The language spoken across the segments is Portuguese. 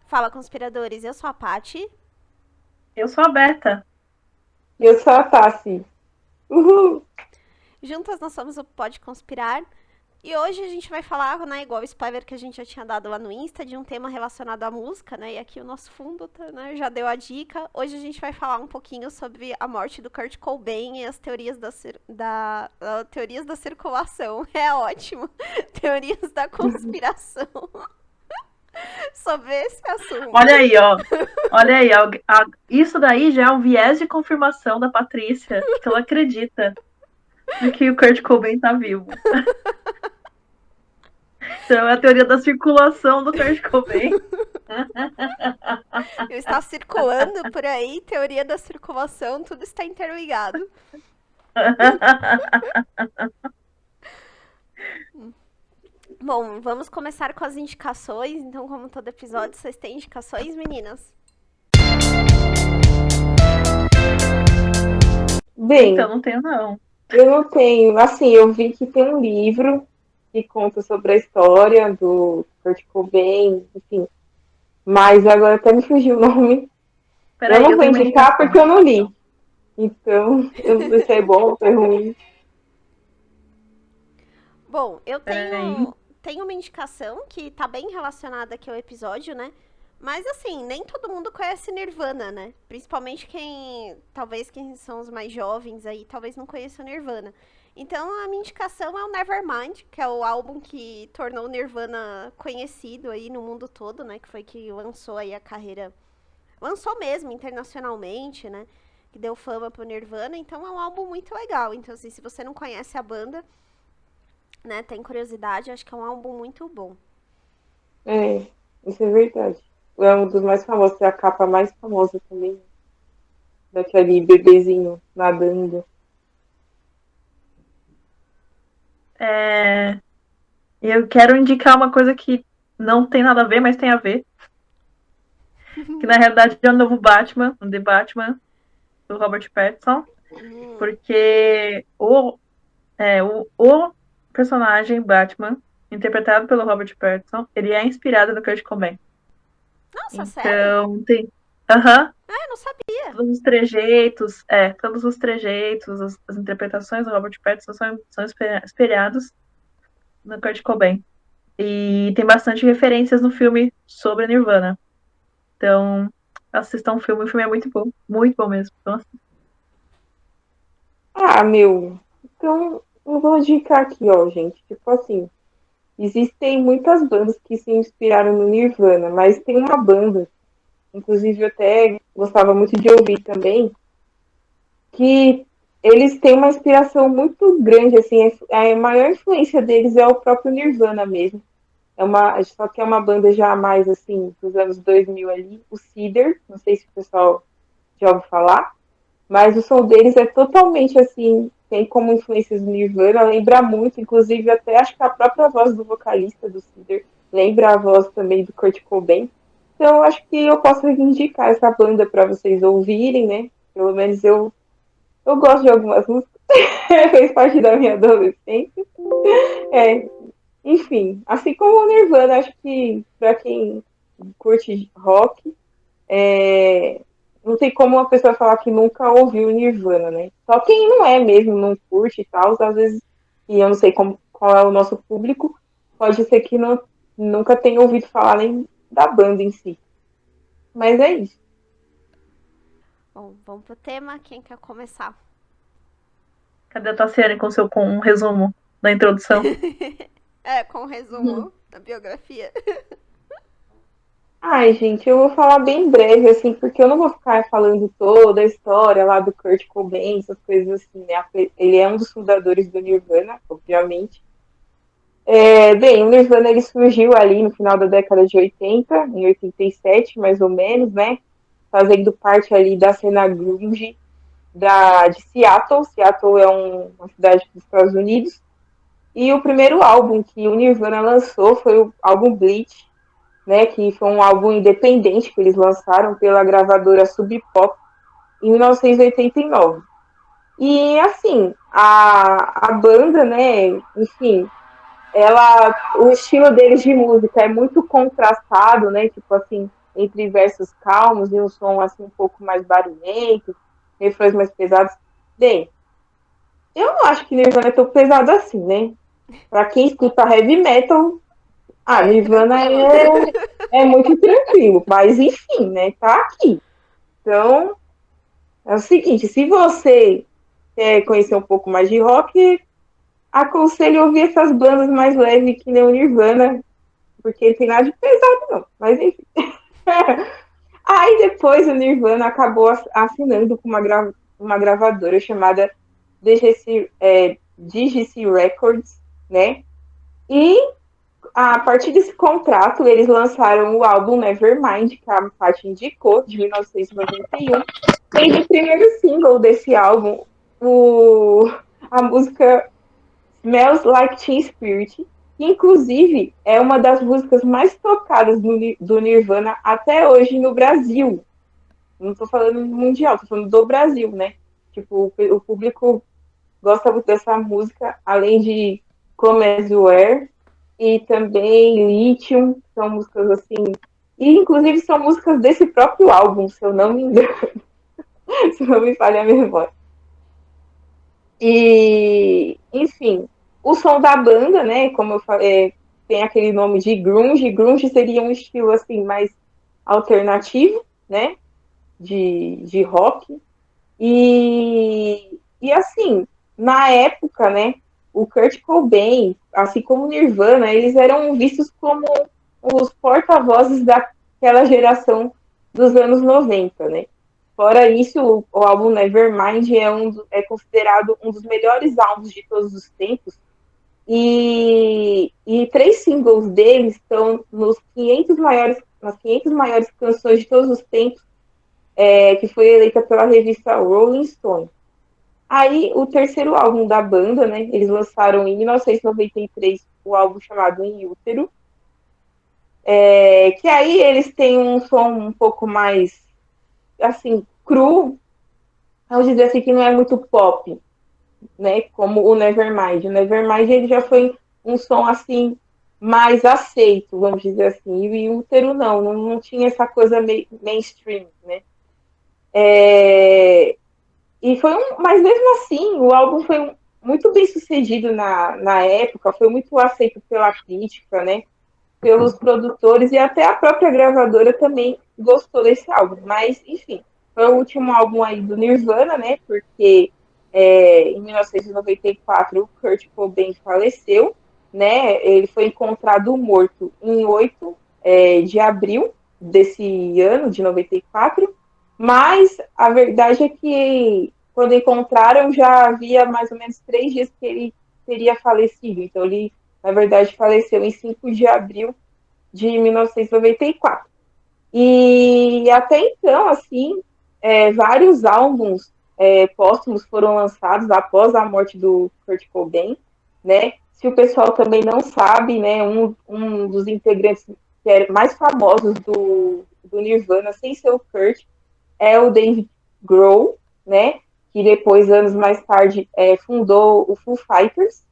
Fala, conspiradores, eu sou a Paty. Eu sou a Berta. Eu sou a Tassi. Uhul! Juntas nós somos o Pode Conspirar. E hoje a gente vai falar, né, igual o spoiler que a gente já tinha dado lá no Insta, de um tema relacionado à música, né? E aqui o nosso fundo, né, já deu a dica. Hoje a gente vai falar um pouquinho sobre a morte do Kurt Cobain e as teorias teorias da circulação. É ótimo. Teorias da conspiração. Sobre esse assunto. Olha aí, ó. Olha aí, ó. Isso daí já é um viés de confirmação da Patrícia, que ela acredita de que o Kurt Cobain tá vivo. Então é a teoria da circulação do Kurt Cobain. Está circulando por aí, teoria da circulação, tudo está interligado. Bom, vamos começar com as indicações. Então, como todo episódio, vocês têm indicações, meninas? Bem, Então, não tenho, não. eu não tenho. Assim, eu vi que tem um livro que conta sobre a história do Kurt Cobain, enfim. Mas agora até me fugiu o nome. Eu Peraí, não eu vou tenho uma indicar indicação. porque eu não li. Então, eu não sei se é bom ou se é ruim. Bom, eu Peraí. tenho uma indicação que tá bem relacionada aqui ao episódio, né? Mas assim, nem todo mundo conhece Nirvana, né? Principalmente talvez quem são os mais jovens aí, talvez não conheçam Nirvana. Então a minha indicação é o Nevermind, que é o álbum que tornou o Nirvana conhecido aí no mundo todo, né? Que foi que lançou aí a carreira, lançou mesmo internacionalmente, né? Que deu fama pro Nirvana, então é um álbum muito legal. Então assim, se você não conhece a banda, né, tem curiosidade, acho que é um álbum muito bom. É, isso é verdade. É um dos mais famosos, é a capa mais famosa também. Daquele bebezinho nadando. Eu quero indicar uma coisa que não tem nada a ver, mas tem a ver. Que na realidade é o novo Batman, o The Batman, do Robert Pattinson. Porque o personagem Batman, interpretado pelo Robert Pattinson, ele é inspirado no Kurt Cobain. Nossa, sério? Então tem. Aham. Ah, eu não sabia. Todos os trejeitos, as interpretações do Robert Pattinson são espelhados no Kurt Cobain. E tem bastante referências no filme sobre a Nirvana. Então, assistam o filme é muito bom mesmo. Então, Ah, meu. Então, eu vou indicar aqui, ó, gente. Tipo assim, existem muitas bandas que se inspiraram no Nirvana, mas tem uma banda, inclusive eu até gostava muito de ouvir também, que eles têm uma inspiração muito grande, assim, a maior influência deles é o próprio Nirvana mesmo. Só que é uma banda já mais, assim, dos anos 2000 ali, o Seether, não sei se o pessoal já ouviu falar, mas o som deles é totalmente assim, tem como influências do Nirvana, lembra muito, inclusive até acho que a própria voz do vocalista do Cider lembra a voz também do Kurt Cobain. Então acho que eu posso indicar essa banda para vocês ouvirem, né? Pelo menos eu gosto de algumas músicas, fez parte da minha adolescência. É, enfim, assim como o Nirvana, acho que para quem curte rock, não tem como uma pessoa falar que nunca ouviu Nirvana, né? Só quem não é mesmo, não curte e tal, às vezes, e eu não sei qual é o nosso público, pode ser que nunca tenha ouvido falar nem da banda em si. Mas é isso. Bom, vamos pro tema. Quem quer começar? cadê a Tassiane com um resumo da introdução? Com o resumo da biografia. Ai, gente, eu vou falar bem breve, assim, porque eu não vou ficar falando toda a história lá do Kurt Cobain, essas coisas assim, né? Ele é um dos fundadores do Nirvana, obviamente. Bem, o Nirvana ele surgiu ali no final da década de 80, em 87 mais ou menos, né? Fazendo parte ali da cena grunge de Seattle. Seattle é uma cidade dos Estados Unidos. E o primeiro álbum que o Nirvana lançou foi o álbum Bleach, né, que foi um álbum independente que eles lançaram pela gravadora Sub Pop em 1989. E assim, a banda, né, enfim, o estilo deles de música é muito contrastado, né, tipo assim, entre versos calmos e um som assim um pouco mais barulhento, refrões mais pesados. Bem, eu não acho que Nirvana é tão pesado assim, né? Pra quem escuta heavy metal, Nirvana Tranquilo. é muito tranquilo, mas enfim, né? Tá aqui. Então, é o seguinte, se você quer conhecer um pouco mais de rock, aconselho ouvir essas bandas mais leves que nem o Nirvana, porque não tem nada de pesado, não. Mas enfim. Aí depois o Nirvana acabou assinando com uma gravadora chamada DGC Records, né? E a partir desse contrato, eles lançaram o álbum Nevermind, que a Paty indicou, de 1991. Sendo o primeiro single desse álbum, a música Smells Like Teen Spirit, que inclusive é uma das músicas mais tocadas do Nirvana até hoje no Brasil. Não estou falando mundial, estou falando do Brasil, né? Tipo, o público gosta muito dessa música, além de Come As You Are e também Lithium, são músicas assim. E inclusive são músicas desse próprio álbum, se eu não me engano, se não me falha a memória. E, enfim, o som da banda, né, como eu falei, tem aquele nome de grunge. Grunge seria um estilo assim mais alternativo, né, de rock. E assim, na época, né, o Kurt Cobain, assim como o Nirvana, eles eram vistos como os porta-vozes daquela geração dos anos 90, né? Fora isso, o álbum Nevermind é considerado um dos melhores álbuns de todos os tempos. E 3 singles deles estão nas 500 maiores canções de todos os tempos, que foi eleita pela revista Rolling Stone. Aí, o terceiro álbum da banda, né? Eles lançaram em 1993 o álbum chamado Em Útero. Que aí eles têm um som um pouco mais, assim, cru. Vamos dizer assim, que não é muito pop, né? Como o Nevermind. O Nevermind, ele já foi um som, assim, mais aceito, vamos dizer assim. E o Útero não tinha essa coisa mainstream, né? Mas mesmo assim, o álbum foi muito bem sucedido na época, foi muito aceito pela crítica, né? Pelos produtores e até a própria gravadora também gostou desse álbum. Mas, enfim, foi o último álbum aí do Nirvana, né? Porque em 1994 o Kurt Cobain faleceu, né? Ele foi encontrado morto em 8 de abril desse ano, de 94. Mas a verdade é que quando encontraram já havia mais ou menos 3 dias que ele teria falecido. Então ele, na verdade, faleceu em 5 de abril de 1994. E até então, assim, vários álbuns póstumos foram lançados após a morte do Kurt Cobain, né? Se o pessoal também não sabe, né, um dos integrantes mais famosos do Nirvana, sem ser o Kurt, é o Dave Grohl, né? Que depois, anos mais tarde, fundou o Foo Fighters,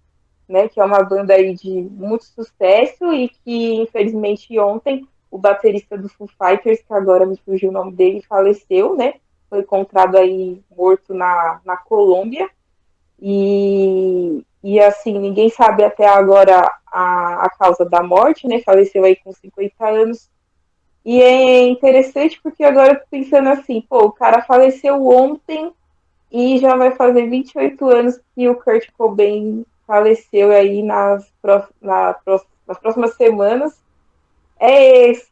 né? Que é uma banda aí de muito sucesso e que, infelizmente, ontem o baterista do Foo Fighters, que agora me fugiu o nome dele, faleceu, né? Foi encontrado aí morto na Colômbia. E assim, ninguém sabe até agora a causa da morte, né? Faleceu aí com 50 anos. E é interessante porque agora eu tô pensando assim, pô, o cara faleceu ontem e já vai fazer 28 anos que o Kurt Cobain faleceu aí nas próximas semanas.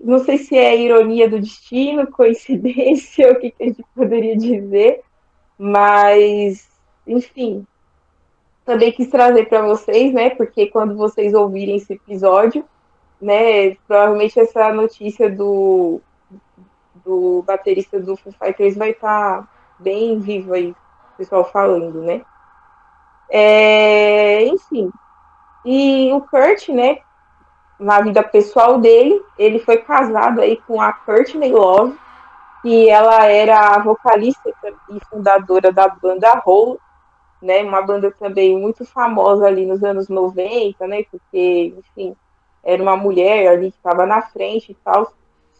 Não sei se é ironia do destino, coincidência, o que a gente poderia dizer, mas, enfim, também quis trazer para vocês, né, porque quando vocês ouvirem esse episódio, né, provavelmente essa notícia do baterista do Foo Fighters vai estar bem vivo aí, o pessoal falando, né. Enfim, e o Kurt, né, na vida pessoal dele, ele foi casado aí com a Courtney Love, que ela era a vocalista e fundadora da banda Hole, né? Uma banda também muito famosa ali nos anos 90, né? Porque, enfim, era uma mulher ali que estava na frente e tal.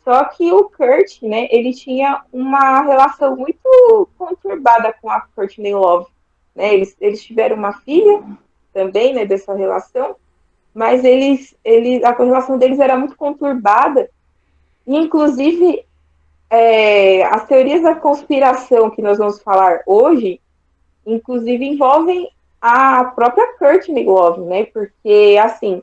Só que o Kurt, né? Ele tinha uma relação muito conturbada com a Courtney Love, né? Eles tiveram uma filha também, né? Dessa relação, mas a relação deles era muito conturbada. E, inclusive, as teorias da conspiração que nós vamos falar hoje, inclusive envolvem a própria Courtney Love, né? Porque, assim,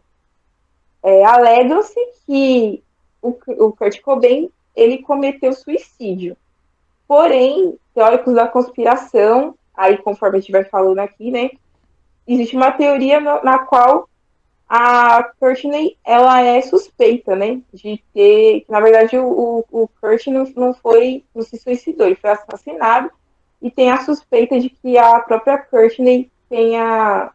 alegam-se que o Kurt Cobain, ele cometeu suicídio. Porém, teóricos da conspiração, aí conforme a gente vai falando aqui, né? Existe uma teoria na qual a Courtney, ela é suspeita, né? De ter, na verdade, o Kurt não se suicidou, ele foi assassinado, e tem a suspeita de que a própria Courtney tenha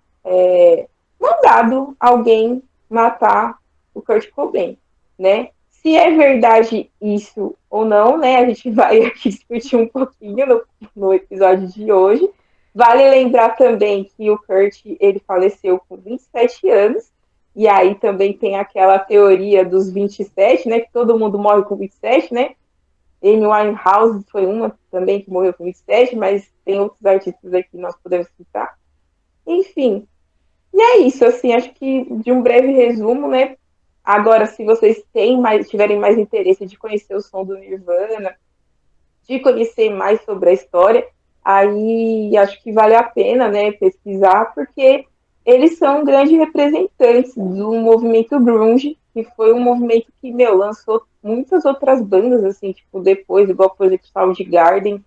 mandado alguém matar o Kurt Cobain, né? Se é verdade isso ou não, né? A gente vai aqui discutir um pouquinho no episódio de hoje. Vale lembrar também que o Kurt, ele faleceu com 27 anos, e aí também tem aquela teoria dos 27, né? Que todo mundo morre com 27, né? Amy Winehouse foi uma também que morreu com 27, mas tem outros artistas aqui que nós podemos citar. Enfim, e é isso, assim, acho que de um breve resumo, né? Agora, se vocês tiverem mais interesse de conhecer o som do Nirvana, de conhecer mais sobre a história, aí acho que vale a pena, né, pesquisar, porque eles são grandes representantes do movimento grunge, que foi um movimento que, lançou muitas outras bandas, assim, tipo, depois, igual, por exemplo, Soundgarden,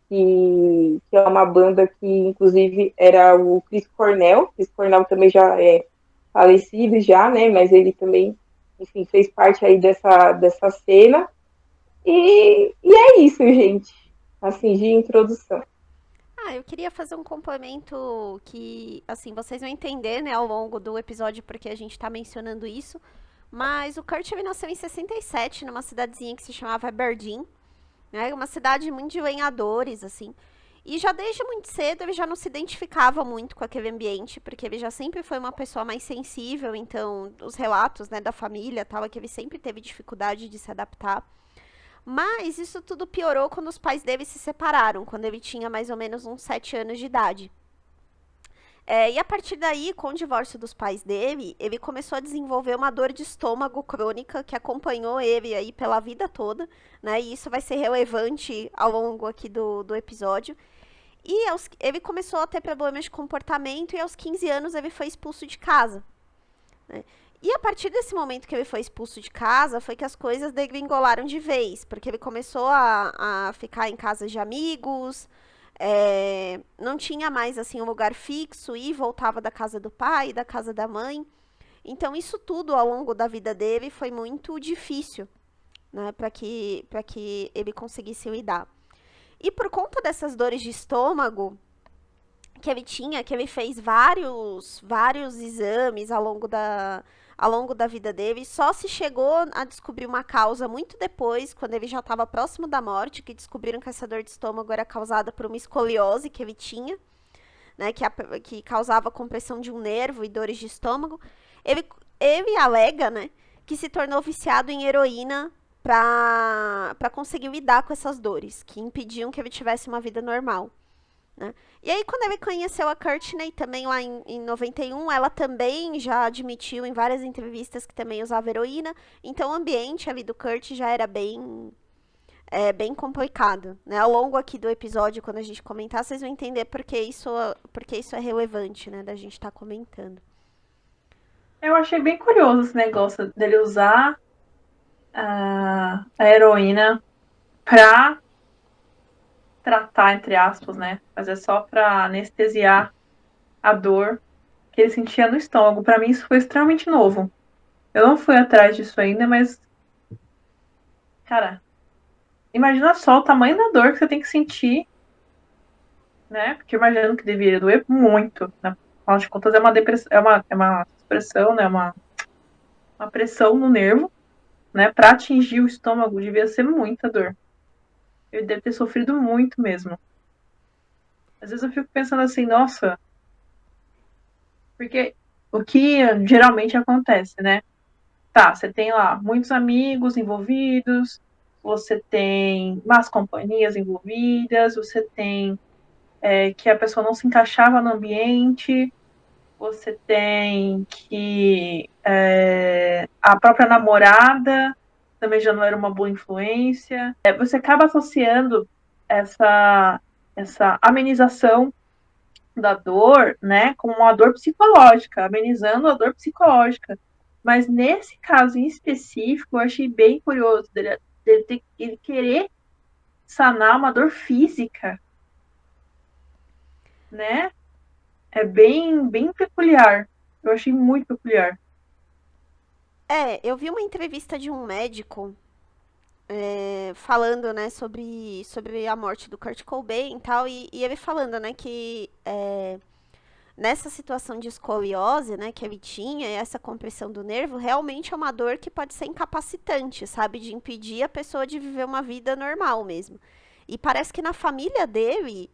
que é uma banda que, inclusive, era o Chris Cornell. Chris Cornell também já é falecido já, né? Mas ele também, enfim, fez parte aí dessa cena. E é isso, gente. Assim, de introdução. Eu queria fazer um complemento que, assim, vocês vão entender, né, ao longo do episódio porque a gente tá mencionando isso. Mas o Kurt ele nasceu em 67, numa cidadezinha que se chamava Aberdeen, né? Uma cidade muito de lenhadores, assim. E já desde muito cedo ele já não se identificava muito com aquele ambiente, porque ele já sempre foi uma pessoa mais sensível, então os relatos, né, da família, tal, é que ele sempre teve dificuldade de se adaptar. Mas isso tudo piorou quando os pais dele se separaram, quando ele tinha mais ou menos uns 7 anos de idade. E a partir daí, com o divórcio dos pais dele, ele começou a desenvolver uma dor de estômago crônica que acompanhou ele aí pela vida toda, né? E isso vai ser relevante ao longo aqui do episódio. E ele começou a ter problemas de comportamento e aos 15 anos ele foi expulso de casa, né? E a partir desse momento que ele foi expulso de casa, foi que as coisas degringolaram de vez, porque ele começou a ficar em casa de amigos, não tinha mais assim um lugar fixo e voltava da casa do pai, da casa da mãe. Então isso tudo ao longo da vida dele foi muito difícil, né, para que ele conseguisse lidar. E por conta dessas dores de estômago que ele tinha, que ele fez vários exames ao longo da vida dele, só se chegou a descobrir uma causa muito depois, quando ele já estava próximo da morte, que descobriram que essa dor de estômago era causada por uma escoliose que ele tinha, né, que causava compressão de um nervo e dores de estômago. Ele alega, né, que se tornou viciado em heroína para conseguir lidar com essas dores, que impediam que ele tivesse uma vida normal, né? E aí, quando ele conheceu a Courtney, também lá em 91, ela também já admitiu em várias entrevistas que também usava heroína. Então, o ambiente ali do Kurt já era bem complicado, né? Ao longo aqui do episódio, quando a gente comentar, vocês vão entender porque isso é relevante, né? Da gente estar comentando. Eu achei bem curioso esse negócio dele usar a heroína pra tratar, entre aspas, né? Fazer só pra anestesiar a dor que ele sentia no estômago. Pra mim, isso foi extremamente novo. Eu não fui atrás disso ainda, mas, cara, imagina só o tamanho da dor que você tem que sentir, né? Porque eu imagino que deveria doer muito, né? Afinal de contas, é uma depressão, é uma expressão, né? uma pressão no nervo, né? Pra atingir o estômago devia ser muita dor. Ele deve ter sofrido muito mesmo. Às vezes eu fico pensando assim, nossa, porque o que geralmente acontece, né? Tá, você tem lá muitos amigos envolvidos, você tem más companhias envolvidas, você tem que a pessoa não se encaixava no ambiente, você tem que a própria namorada também já não era uma boa influência. Você acaba associando essa, essa amenização da dor, né, como uma dor psicológica, amenizando a dor psicológica. Mas nesse caso em específico, eu achei bem curioso ele querer sanar uma dor física, né? É bem peculiar. Eu achei muito peculiar. Eu vi uma entrevista de um médico falando, né, sobre a morte do Kurt Cobain e tal, e ele falando, né, que nessa situação de escoliose, né, que ele tinha, essa compressão do nervo, realmente é uma dor que pode ser incapacitante, sabe, de impedir a pessoa de viver uma vida normal mesmo. E parece que na família dele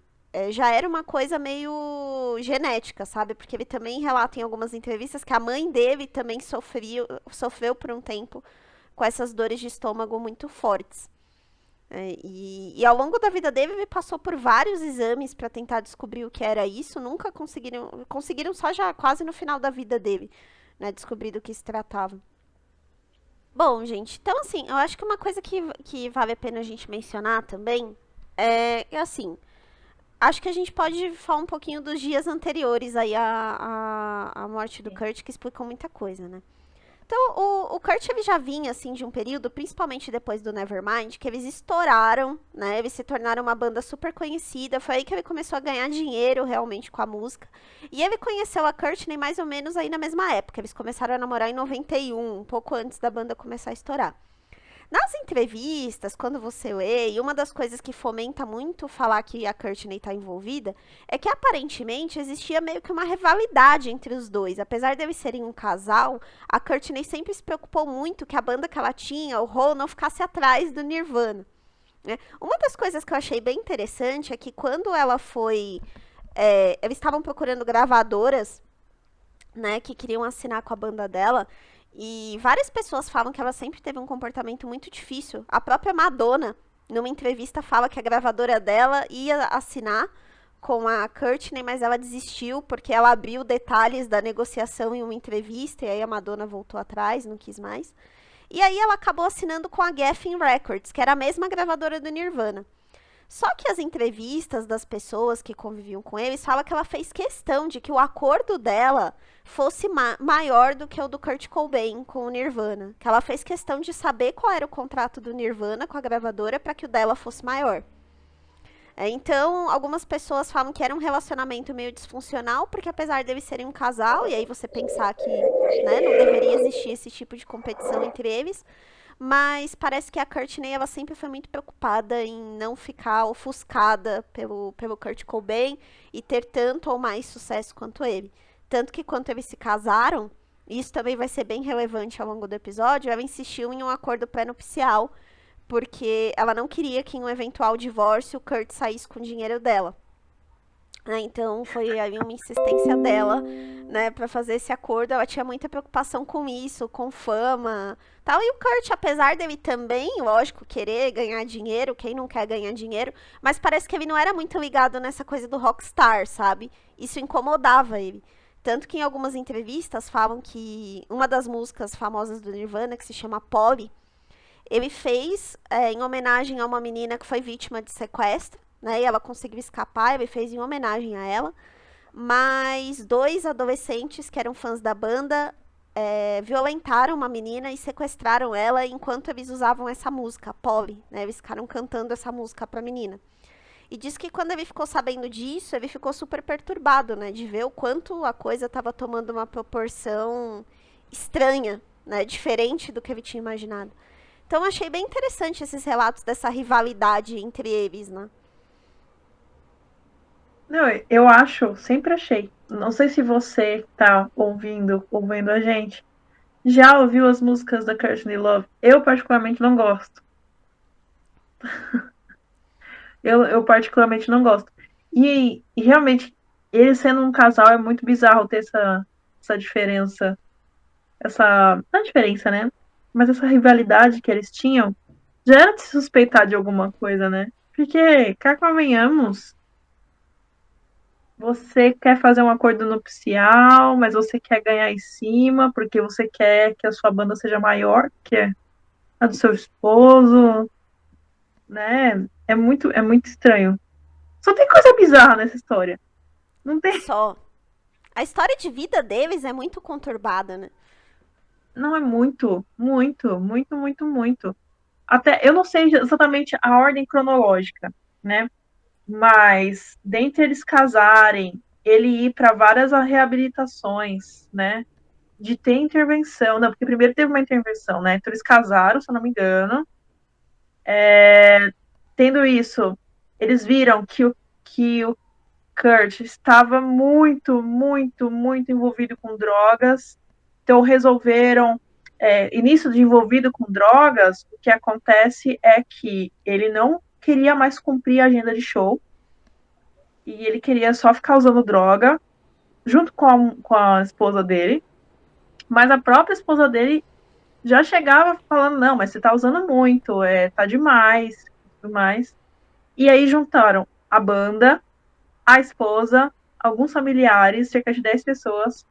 já era uma coisa meio genética, sabe? Porque ele também relata em algumas entrevistas que a mãe dele também sofreu por um tempo com essas dores de estômago muito fortes. E ao longo da vida dele, ele passou por vários exames para tentar descobrir o que era isso. Nunca conseguiram só já quase no final da vida dele, né, descobrir do que se tratava. Bom, gente, então assim, eu acho que uma coisa que vale a pena a gente mencionar também assim, acho que a gente pode falar um pouquinho dos dias anteriores aí à morte do Kurt, que explicam muita coisa, né? Então, o Kurt ele já vinha, assim, de um período, principalmente depois do Nevermind, que eles estouraram, né? Eles se tornaram uma banda super conhecida. Foi aí que ele começou a ganhar dinheiro, realmente, com a música. E ele conheceu a Courtney mais ou menos aí na mesma época. Eles começaram a namorar em 91, um pouco antes da banda começar a estourar. Nas entrevistas, quando você lê, e uma das coisas que fomenta muito falar que a Courtney está envolvida, é que aparentemente existia meio que uma rivalidade entre os dois. Apesar de eles serem um casal, a Courtney sempre se preocupou muito que a banda que ela tinha, o Hole, não ficasse atrás do Nirvana. Né? Uma das coisas que eu achei bem interessante é que quando ela foi. Eles estavam procurando gravadoras, né, que queriam assinar com a banda dela. E várias pessoas falam que ela sempre teve um comportamento muito difícil. A própria Madonna, numa entrevista, fala que a gravadora dela ia assinar com a Courtney, mas ela desistiu porque ela abriu detalhes da negociação em uma entrevista e aí a Madonna voltou atrás, não quis mais. E aí ela acabou assinando com a Geffen Records, que era a mesma gravadora do Nirvana. Só que as entrevistas das pessoas que conviviam com eles falam que ela fez questão de que o acordo dela fosse maior do que o do Kurt Cobain com o Nirvana. Que ela fez questão de saber qual era o contrato do Nirvana com a gravadora para que o dela fosse maior. Então, algumas pessoas falam que era um relacionamento meio disfuncional, porque apesar deles serem um casal, e aí você pensar que né, não deveria existir esse tipo de competição entre eles, mas parece que a Courtney ela sempre foi muito preocupada em não ficar ofuscada pelo Kurt Cobain e ter tanto ou mais sucesso quanto ele. Tanto que quando eles se casaram, e isso também vai ser bem relevante ao longo do episódio, ela insistiu em um acordo pré-nupcial, porque ela não queria que em um eventual divórcio o Kurt saísse com o dinheiro dela. Então foi aí uma insistência dela, né, para fazer esse acordo. Ela tinha muita preocupação com isso, com fama, tal. E o Kurt, apesar dele também, lógico, querer ganhar dinheiro, quem não quer ganhar dinheiro, mas parece que ele não era muito ligado nessa coisa do rockstar, sabe? Isso incomodava ele. Tanto que em algumas entrevistas falam que uma das músicas famosas do Nirvana, que se chama Polly, ele fez em homenagem a uma menina que foi vítima de sequestro, né? E ela conseguiu escapar, ele fez em homenagem a ela. Mas dois adolescentes que eram fãs da banda violentaram uma menina e sequestraram ela enquanto eles usavam essa música, Polly, né? Eles ficaram cantando essa música pra menina. E diz que quando ele ficou sabendo disso, ele ficou super perturbado, né? De ver o quanto a coisa estava tomando uma proporção estranha, né? Diferente do que ele tinha imaginado. Então achei bem interessante esses relatos dessa rivalidade entre eles, né? Não, eu acho, sempre achei. Não sei se você tá ouvindo a gente, Já ouviu as músicas da Courtney Love? Eu particularmente não gosto. Eu particularmente não gosto. E realmente, ele sendo um casal é muito bizarro ter essa diferença. Não é diferença, né? Mas essa rivalidade que eles tinham já era de se suspeitar de alguma coisa, né? Porque, cá convenhamos, você quer fazer um acordo nupcial, mas você quer ganhar em cima, porque você quer que a sua banda seja maior que a do seu esposo, né? É muito estranho. Só tem coisa bizarra nessa história. Não tem, Só. A história de vida deles é muito conturbada, né? não é muito. Até eu não sei exatamente a ordem cronológica, né? Mas dentre eles casarem, ele ir para várias reabilitações, né? De ter intervenção, não, porque primeiro teve uma intervenção, né? Então eles casaram, se eu não me engano. Tendo isso, eles viram que o Kurt estava muito envolvido com drogas. Então resolveram, e nisso de envolvido com drogas, o que acontece é que ele não queria mais cumprir a agenda de show e ele queria só ficar usando droga junto com a esposa dele, mas a própria esposa dele já chegava falando, não, mas você tá usando muito, tá demais, tudo mais. E aí juntaram a banda, a esposa, alguns familiares, cerca de 10 pessoas,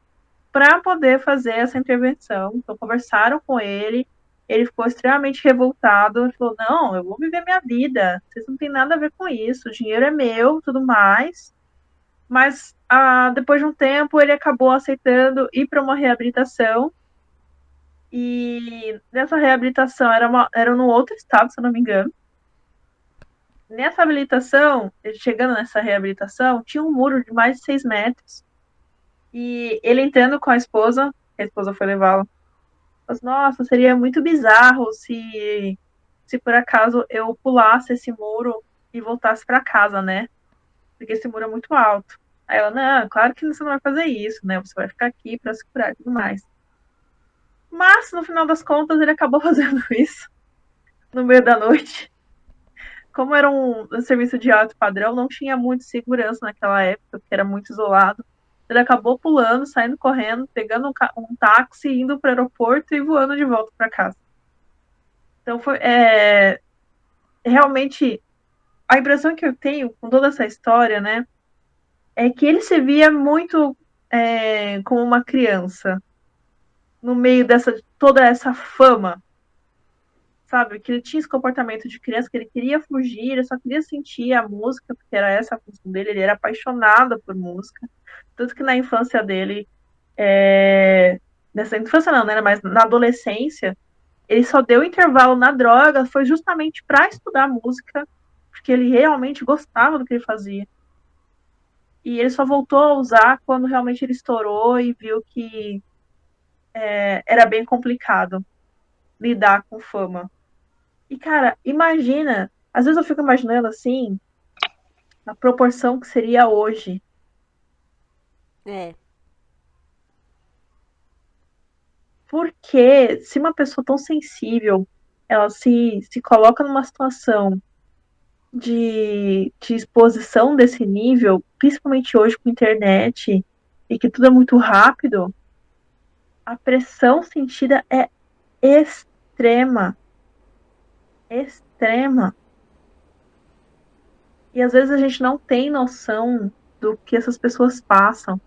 para poder fazer essa intervenção. Então, conversaram com ele, ele ficou extremamente revoltado, ele falou, não, eu vou viver minha vida, vocês não têm nada a ver com isso, o dinheiro é meu, tudo mais. Mas, depois de um tempo, ele acabou aceitando ir para uma reabilitação, e nessa reabilitação era num outro estado, se eu não me engano. Nessa habilitação, chegando nessa reabilitação, tinha um muro de mais de 6 metros. E ele entrando com a esposa foi levá-lo. Nossa, seria muito bizarro se por acaso eu pulasse esse muro e voltasse para casa, né? Porque esse muro é muito alto. Aí ela, não, claro que você não vai fazer isso, né? Você vai ficar aqui para se curar e tudo mais. Mas, no final das contas, ele acabou fazendo isso no meio da noite. Como era um serviço de alto padrão, não tinha muita segurança naquela época, porque era muito isolado. Ele acabou pulando, saindo correndo, pegando um táxi, indo para o aeroporto e voando de volta para casa. Então foi realmente a impressão que eu tenho com toda essa história, né, é que ele se via muito como uma criança no meio dessa toda essa fama, sabe? Que ele tinha esse comportamento de criança, que ele queria fugir, ele só queria sentir a música, porque era essa a função dele, ele era apaixonado por música. Tanto que na infância dele, nessa infância não, né? Mas na adolescência, ele só deu intervalo na droga, foi justamente para estudar música, porque ele realmente gostava do que ele fazia. E ele só voltou a usar quando realmente ele estourou e viu que era bem complicado lidar com fama. E, cara, imagina, às vezes eu fico imaginando assim, a proporção que seria hoje. É. Porque se uma pessoa tão sensível, ela se coloca numa situação de exposição desse nível, principalmente hoje com a internet, e que tudo é muito rápido, a pressão sentida é extrema. Extrema. E às vezes a gente não tem noção do que essas pessoas passam.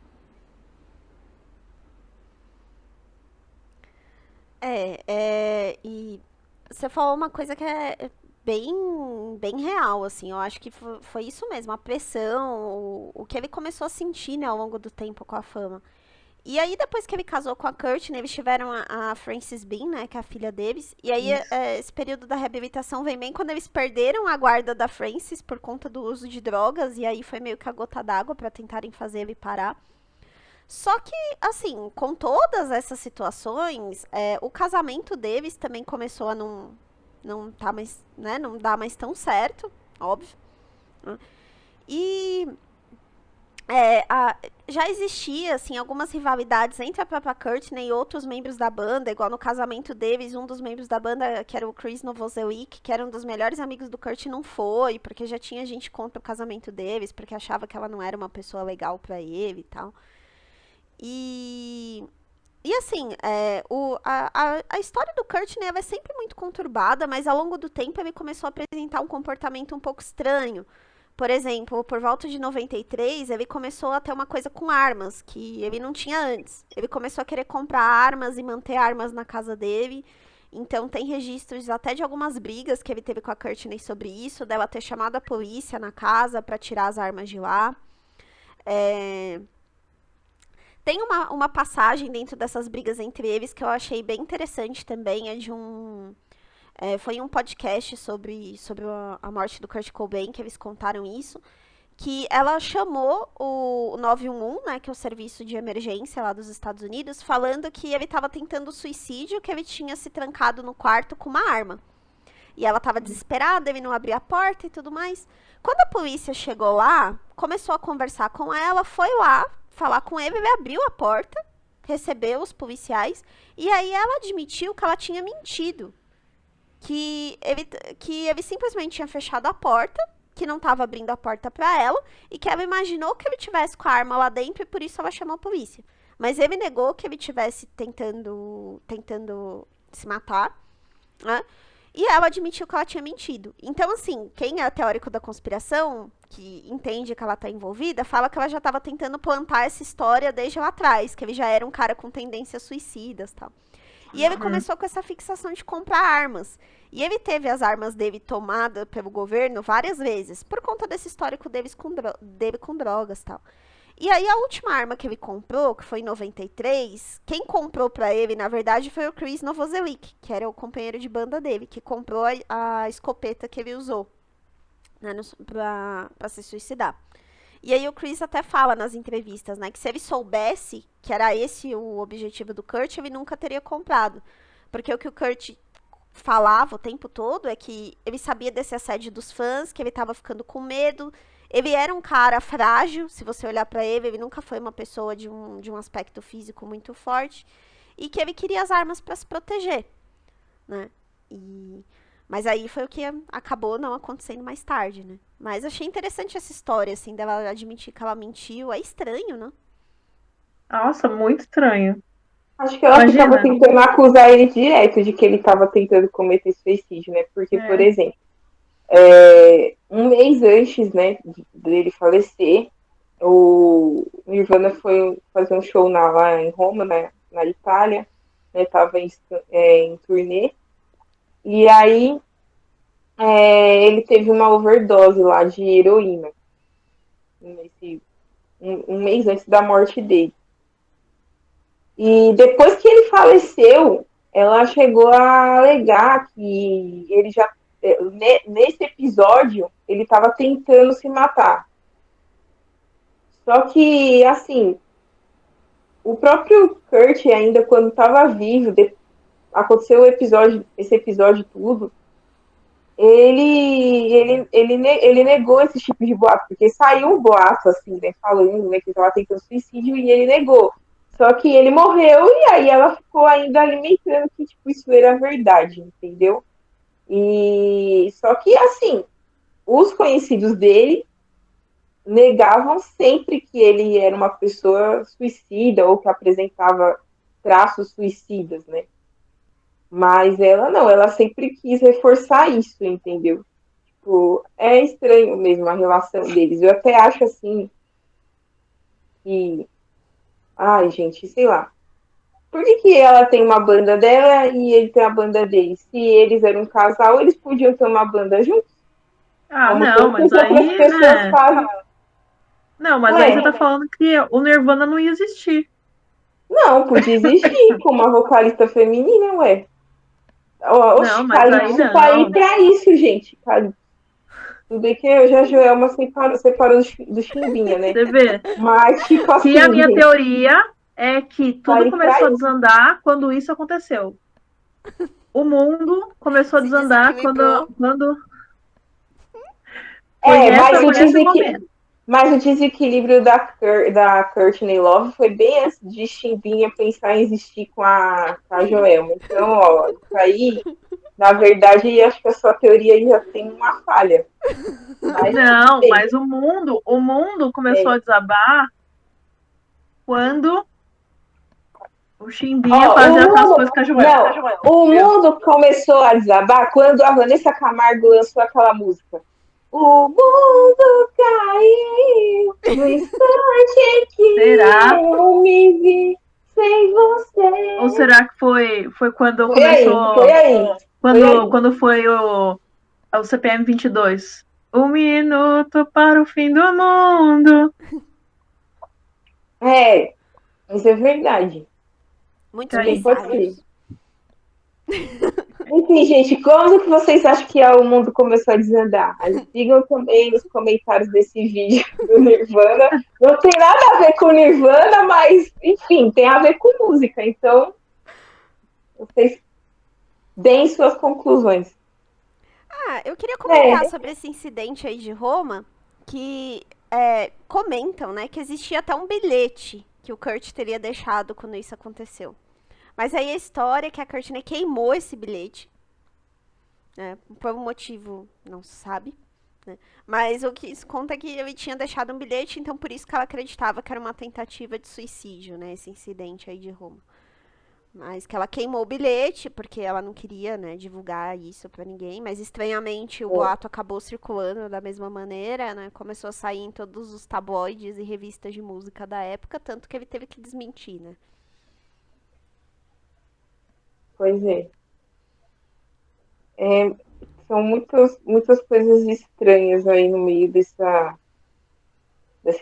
E você falou uma coisa que é bem real, assim. Eu acho que foi isso mesmo, a pressão, o que ele começou a sentir, né, ao longo do tempo com a fama. E aí, depois que ele casou com a Courtney, eles tiveram a Frances Bean, né, que é a filha deles. E aí, Isso. esse período da reabilitação vem bem quando eles perderam a guarda da Frances por conta do uso de drogas. E aí, foi meio que a gota d'água pra tentarem fazer ele parar. Só que, assim, com todas essas situações, o casamento deles também começou a não tá mais, né, não dá mais tão certo, óbvio. Né? E já existia, assim, algumas rivalidades entre a própria Courtney e outros membros da banda, igual no casamento deles, um dos membros da banda, que era o Chris Novoselic, que era um dos melhores amigos do Kurt, não foi, porque já tinha gente contra o casamento deles, porque achava que ela não era uma pessoa legal pra ele e tal. E... E assim, a história do Kurt, né, ela é sempre muito conturbada, mas ao longo do tempo ele começou a apresentar um comportamento um pouco estranho. Por exemplo, por volta de 93, ele começou a ter uma coisa com armas, que ele não tinha antes. Ele começou a querer comprar armas e manter armas na casa dele. Então tem registros até de algumas brigas que ele teve com a Courtney sobre isso, dela ter chamado a polícia na casa para tirar as armas de lá. Tem uma passagem dentro dessas brigas entre eles que eu achei bem interessante também, foi um podcast sobre a morte do Kurt Cobain, que eles contaram isso, que ela chamou o 911, né, que é o serviço de emergência lá dos Estados Unidos, falando que ele estava tentando suicídio, que ele tinha se trancado no quarto com uma arma. E ela estava desesperada, ele não abria a porta e tudo mais. Quando a polícia chegou lá, começou a conversar com ela, foi lá falar com ele, ele abriu a porta, recebeu os policiais, e aí ela admitiu que ela tinha mentido. Que ele simplesmente tinha fechado a porta, que não estava abrindo a porta para ela, e que ela imaginou que ele tivesse com a arma lá dentro e por isso ela chamou a polícia. Mas ele negou que ele tivesse tentando se matar, né? E ela admitiu que ela tinha mentido. Então, assim, quem é teórico da conspiração, que entende que ela tá envolvida, fala que ela já estava tentando plantar essa história desde lá atrás, que ele já era um cara com tendências suicidas e tal. E ele começou com essa fixação de comprar armas. E ele teve as armas dele tomadas pelo governo várias vezes, por conta desse histórico dele com drogas e tal. E aí a última arma que ele comprou, que foi em 93, quem comprou pra ele, na verdade, foi o Chris Novoselic, que era o companheiro de banda dele, que comprou a escopeta que ele usou, né, pra se suicidar. E aí o Chris até fala nas entrevistas, né, que se ele soubesse que era esse o objetivo do Kurt, ele nunca teria comprado. Porque o que o Kurt falava o tempo todo é que ele sabia desse assédio dos fãs, que ele tava ficando com medo. Ele era um cara frágil, se você olhar pra ele, ele nunca foi uma pessoa de um aspecto físico muito forte. E que ele queria as armas pra se proteger, né? Mas aí foi o que acabou não acontecendo mais tarde, né? Mas achei interessante essa história, assim, dela admitir que ela mentiu. É estranho, né? Nossa, muito estranho. Acho que ela ficava Imagina. tentando acusar ele direto de que ele estava tentando cometer suicídio, né? Porque, por exemplo, um mês antes, né, dele falecer, o Nirvana foi fazer um show lá em Roma, né, na Itália, né? Tava em turnê. E aí ele teve uma overdose lá de heroína. Um mês antes da morte dele. E depois que ele faleceu, ela chegou a alegar que ele já, nesse episódio, ele estava tentando se matar. Só que, assim, o próprio Kurt, ainda quando estava vivo, aconteceu esse episódio tudo, ele negou esse tipo de boato, porque saiu um boato, assim, né, falando, né, que ele estava tentando suicídio, e ele negou. Só que ele morreu e aí ela ficou ainda alimentando que, tipo, isso era verdade, entendeu? E só que, assim, os conhecidos dele negavam sempre que ele era uma pessoa suicida ou que apresentava traços suicidas, né? Mas ela não, ela sempre quis reforçar isso, entendeu? Tipo, é estranho mesmo a relação deles. Eu até acho assim que, ai, gente, sei lá. Por que ela tem uma banda dela e ele tem a banda dele? Se eles eram um casal, eles podiam ter uma banda juntos. Ah, Como não, mas tantas outras aí, pessoas né? fazem. Não, mas aí você tá falando que o Nirvana não ia existir. Não, podia existir com uma vocalista feminina, ué. Não, Oxe, mas aí Calypso tá aí não. pra isso, gente. Calypso. Tudo bem que eu já a Joelma separou do Chimbinha, né? Você vê. Mas, tipo assim, Que a minha gente, teoria é que tá tudo aí pra começou a isso. desandar quando isso aconteceu. O mundo começou a Se desandar desequilibrou. quando foi Mas foi o nesse momento. Mas o desequilíbrio da Courtney Love foi bem antes de Chimbinha pensar em existir com a Joelma. Então, ó, isso aí, na verdade, acho que a sua teoria aí já tem uma falha. Mas tudo Não, bem. mas o mundo começou a desabar quando o Chimbinha Ó, fazia essas coisas com a Joelma. não, o mundo começou a desabar quando a Vanessa Camargo lançou aquela música. O mundo caiu no instante que Será? eu me vi sem você. Ou será que foi quando Foi aí, começou. foi aí. Quando foi o CPM 22? Um minuto para o fim do mundo. É, isso é verdade. Muitos Também pode presságios. ser. Enfim, gente, como que vocês acham que o mundo começou a desandar? Digam também nos comentários desse vídeo do Nirvana. Não tem nada a ver com Nirvana, mas, enfim, tem a ver com música. Então, vocês deem suas conclusões. Ah, eu queria É, comentar sobre esse incidente aí de Roma, que comentam, né, que existia até um bilhete que o Kurt teria deixado quando isso aconteceu. Mas aí a história é que a Courtney queimou esse bilhete, né, por um motivo não se sabe, né, mas o que isso conta é que ele tinha deixado um bilhete, então por isso que ela acreditava que era uma tentativa de suicídio, né, esse incidente aí de Roma. Mas que ela queimou o bilhete, porque ela não queria, né, divulgar isso pra ninguém. Mas estranhamente o boato acabou circulando da mesma maneira, né? Começou a sair em todos os tabloides e revistas de música da época, tanto que ele teve que desmentir, né? pois é. São muitas coisas estranhas aí no meio dessa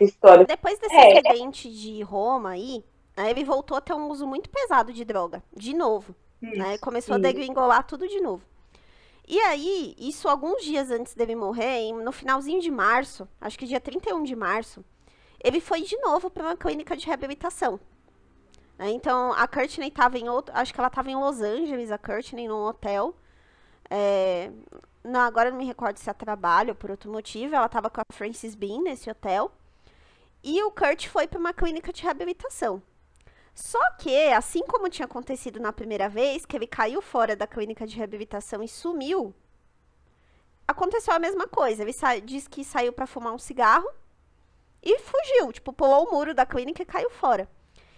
história. Depois desse É, incidente de Roma aí, né, ele voltou a ter um uso muito pesado de droga, de novo. Né? Isso. Começou a degringolar tudo de novo. E aí, isso alguns dias antes dele morrer, no finalzinho de março, acho que dia 31 de março, ele foi de novo para uma clínica de reabilitação. Né? Então, a Courtney estava em outro. Acho que ela estava em Los Angeles, a Courtney, num hotel. Não, agora eu não me recordo se é trabalho ou por outro motivo. Ela estava com a Frances Bean nesse hotel. E o Kurt foi para uma clínica de reabilitação. Só que, assim como tinha acontecido na primeira vez, que ele caiu fora da clínica de reabilitação e sumiu, aconteceu a mesma coisa. Ele disse que saiu para fumar um cigarro e fugiu. Tipo, pulou o muro da clínica e caiu fora.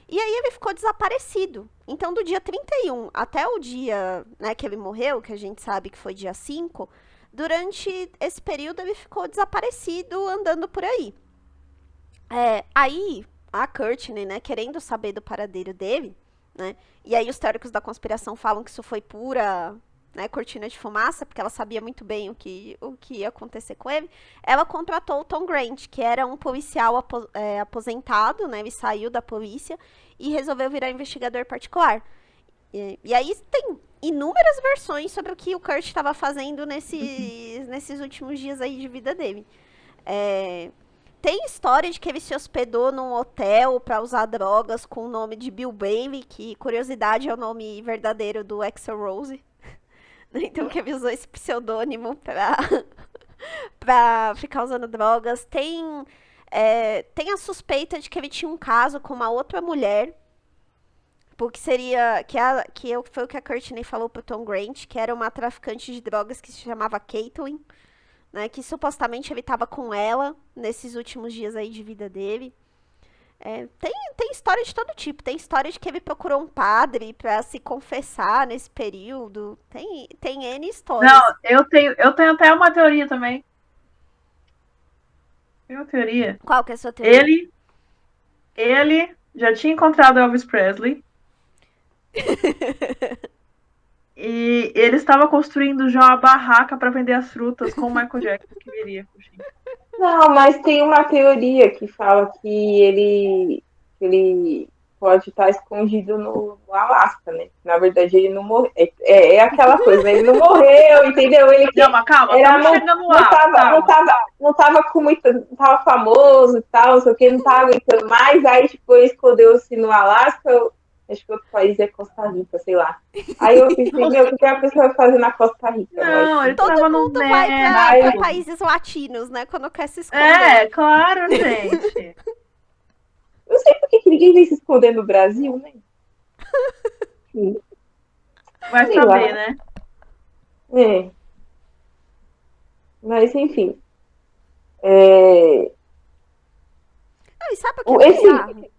E aí ele ficou desaparecido. Então, do dia 31 até o dia, né, que ele morreu, que a gente sabe que foi dia 5, durante esse período ele ficou desaparecido, andando por aí. Aí, a Courtney, né, querendo saber do paradeiro dele, né, e aí os teóricos da conspiração falam que isso foi pura, né, cortina de fumaça, porque ela sabia muito bem o que ia acontecer com ele, ela contratou o Tom Grant, que era um policial aposentado, né, ele saiu da polícia e resolveu virar investigador particular. E aí tem inúmeras versões sobre o que o Kurt estava fazendo nesses últimos dias aí de vida dele. Tem história de que ele se hospedou num hotel para usar drogas com o nome de Bill Bailey, que, curiosidade, é o nome verdadeiro do Axl Rose. Então, que ele usou esse pseudônimo pra ficar usando drogas. Tem a suspeita de que ele tinha um caso com uma outra mulher, porque seria. Foi o que a Courtney falou pro Tom Grant, que era uma traficante de drogas que se chamava Caitlyn. Né, que supostamente ele estava com ela nesses últimos dias aí de vida dele. Tem história de todo tipo. Tem história de que ele procurou um padre para se confessar nesse período. Tem N histórias. Não, eu tenho até uma teoria também. Tem uma teoria. Qual que é a sua teoria? Ele já tinha encontrado Elvis Presley. E ele estava construindo já uma barraca para vender as frutas com o Michael Jackson que viria. Não, mas tem uma teoria que fala que ele pode estar escondido no Alasca, né? Na verdade, ele não morreu. É aquela coisa, né? Ele não morreu, entendeu? Ele que não, mas calma, estamos chegando lá. Não tava com muito. Não tava famoso e tal, não sei o que, não tava aguentando mais. Aí, tipo, ele escondeu-se no Alasca. Acho que outro país é Costa Rica, sei lá. Aí eu pensei, meu, o que a pessoa vai fazer na Costa Rica? Vai Não, ele se... Todo tava no mundo vai pra México. países latinos, né? Quando quer se esconder. É, claro, gente. Eu sei por que ninguém vem se esconder no Brasil, né? Sim, Vai sei saber, lá. né? É, mas enfim. É, Não, e sabe o que é esse. bizarro?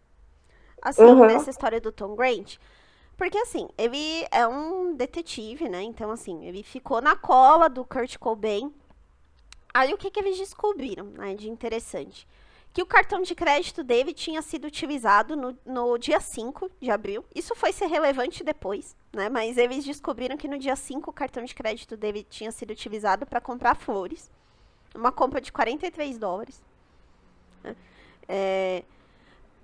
Assim, Aham, nessa história do Tom Grant. Porque, assim, ele é um detetive, né? Então, assim, ele ficou na cola do Kurt Cobain. Aí, o que, que eles descobriram, né, de interessante? Que o cartão de crédito dele tinha sido utilizado no dia 5 de abril. Isso foi ser relevante depois, né? Mas eles descobriram que no dia 5 o cartão de crédito dele tinha sido utilizado para comprar flores. Uma compra de US$ 43.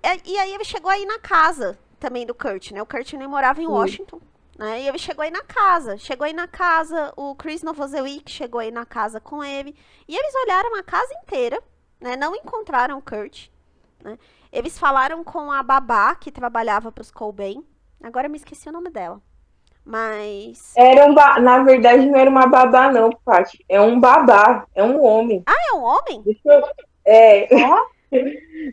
É, e aí ele chegou aí na casa também do Kurt, né? O Kurt nem morava em sim. Washington, né? E ele chegou aí na casa. Chegou aí na casa, o Chris Novoselic chegou aí na casa com ele. E eles olharam a casa inteira, né? Não encontraram o Kurt, né? Eles falaram com a babá que trabalhava pros Cobain. Agora eu me esqueci o nome dela. Mas. Na verdade, não era uma babá, não, Paty. É um babá, é um homem. Ah, é um homem? Deixa eu, é, Ó,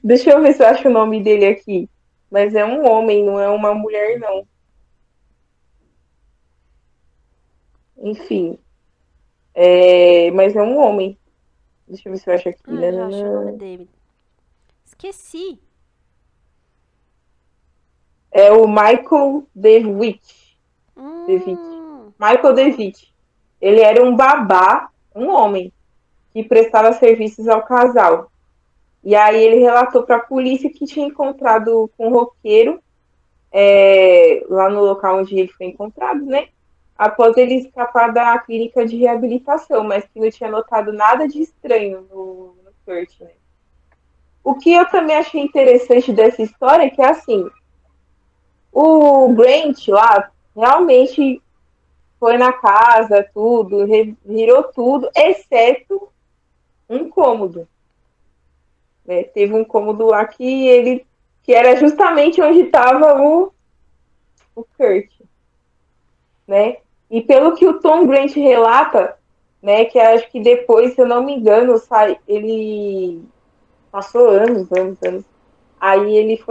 deixa eu ver se eu acho o nome dele aqui. Mas é um homem, não é uma mulher, não. Enfim. Mas é um homem. Deixa eu ver se eu acho aqui. Ah, eu já acho o nome dele. Esqueci. É o Michael DeWitt. DeWitt. Hum. Michael DeWitt. Ele era um babá, um homem, que prestava serviços ao casal. E aí ele relatou para a polícia que tinha encontrado com um roqueiro lá no local onde ele foi encontrado, né? Após ele escapar da clínica de reabilitação, mas que não tinha notado nada de estranho no Kurt, né? O que eu também achei interessante dessa história é que, assim, o Grant lá realmente foi na casa, tudo, revirou tudo, exceto um cômodo. Né? Teve um cômodo lá que era justamente onde estava o Kurt, né? E pelo que o Tom Grant relata, né, que acho que depois, se eu não me engano, ele passou anos. Aí ele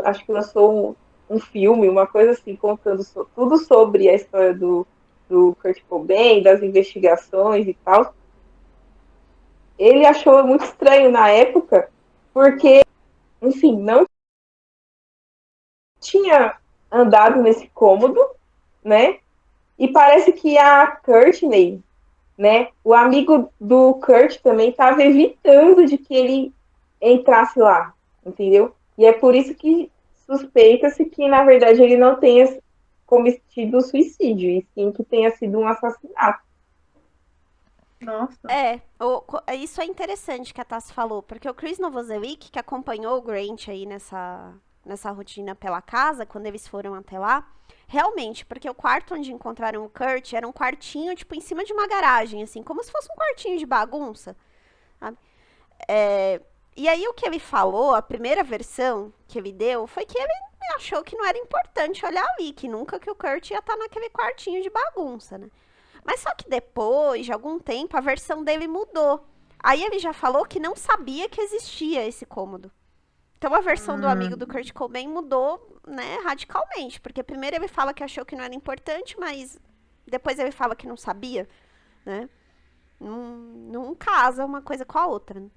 acho que lançou um filme, uma coisa assim, contando tudo sobre a história do Kurt Cobain, das investigações e tal. Ele achou muito estranho na época, porque, enfim, não tinha andado nesse cômodo, né? E parece que a Courtney, né? O amigo do Kurt também estava evitando de que ele entrasse lá, entendeu? E é por isso que suspeita-se que, na verdade, ele não tenha cometido suicídio, e sim que tenha sido um assassinato. nossa. Isso é interessante que a Tassi falou, porque o Chris Novoselic, que acompanhou o Grant aí nessa rotina pela casa, quando eles foram até lá, realmente, porque o quarto onde encontraram o Kurt era um quartinho, tipo, em cima de uma garagem, assim, como se fosse um quartinho de bagunça, sabe? É, e aí o que ele falou, a primeira versão que ele deu, foi que ele achou que não era importante olhar ali, que nunca que o Kurt ia estar naquele quartinho de bagunça, né? Mas só que depois de algum tempo a versão dele mudou. Aí ele já falou que não sabia que existia esse cômodo. Então a versão do amigo do Hum, Kurt Cobain mudou, né, radicalmente, porque primeiro ele fala que achou que não era importante, mas depois ele fala que não sabia, né? Não casa uma coisa com a outra, né?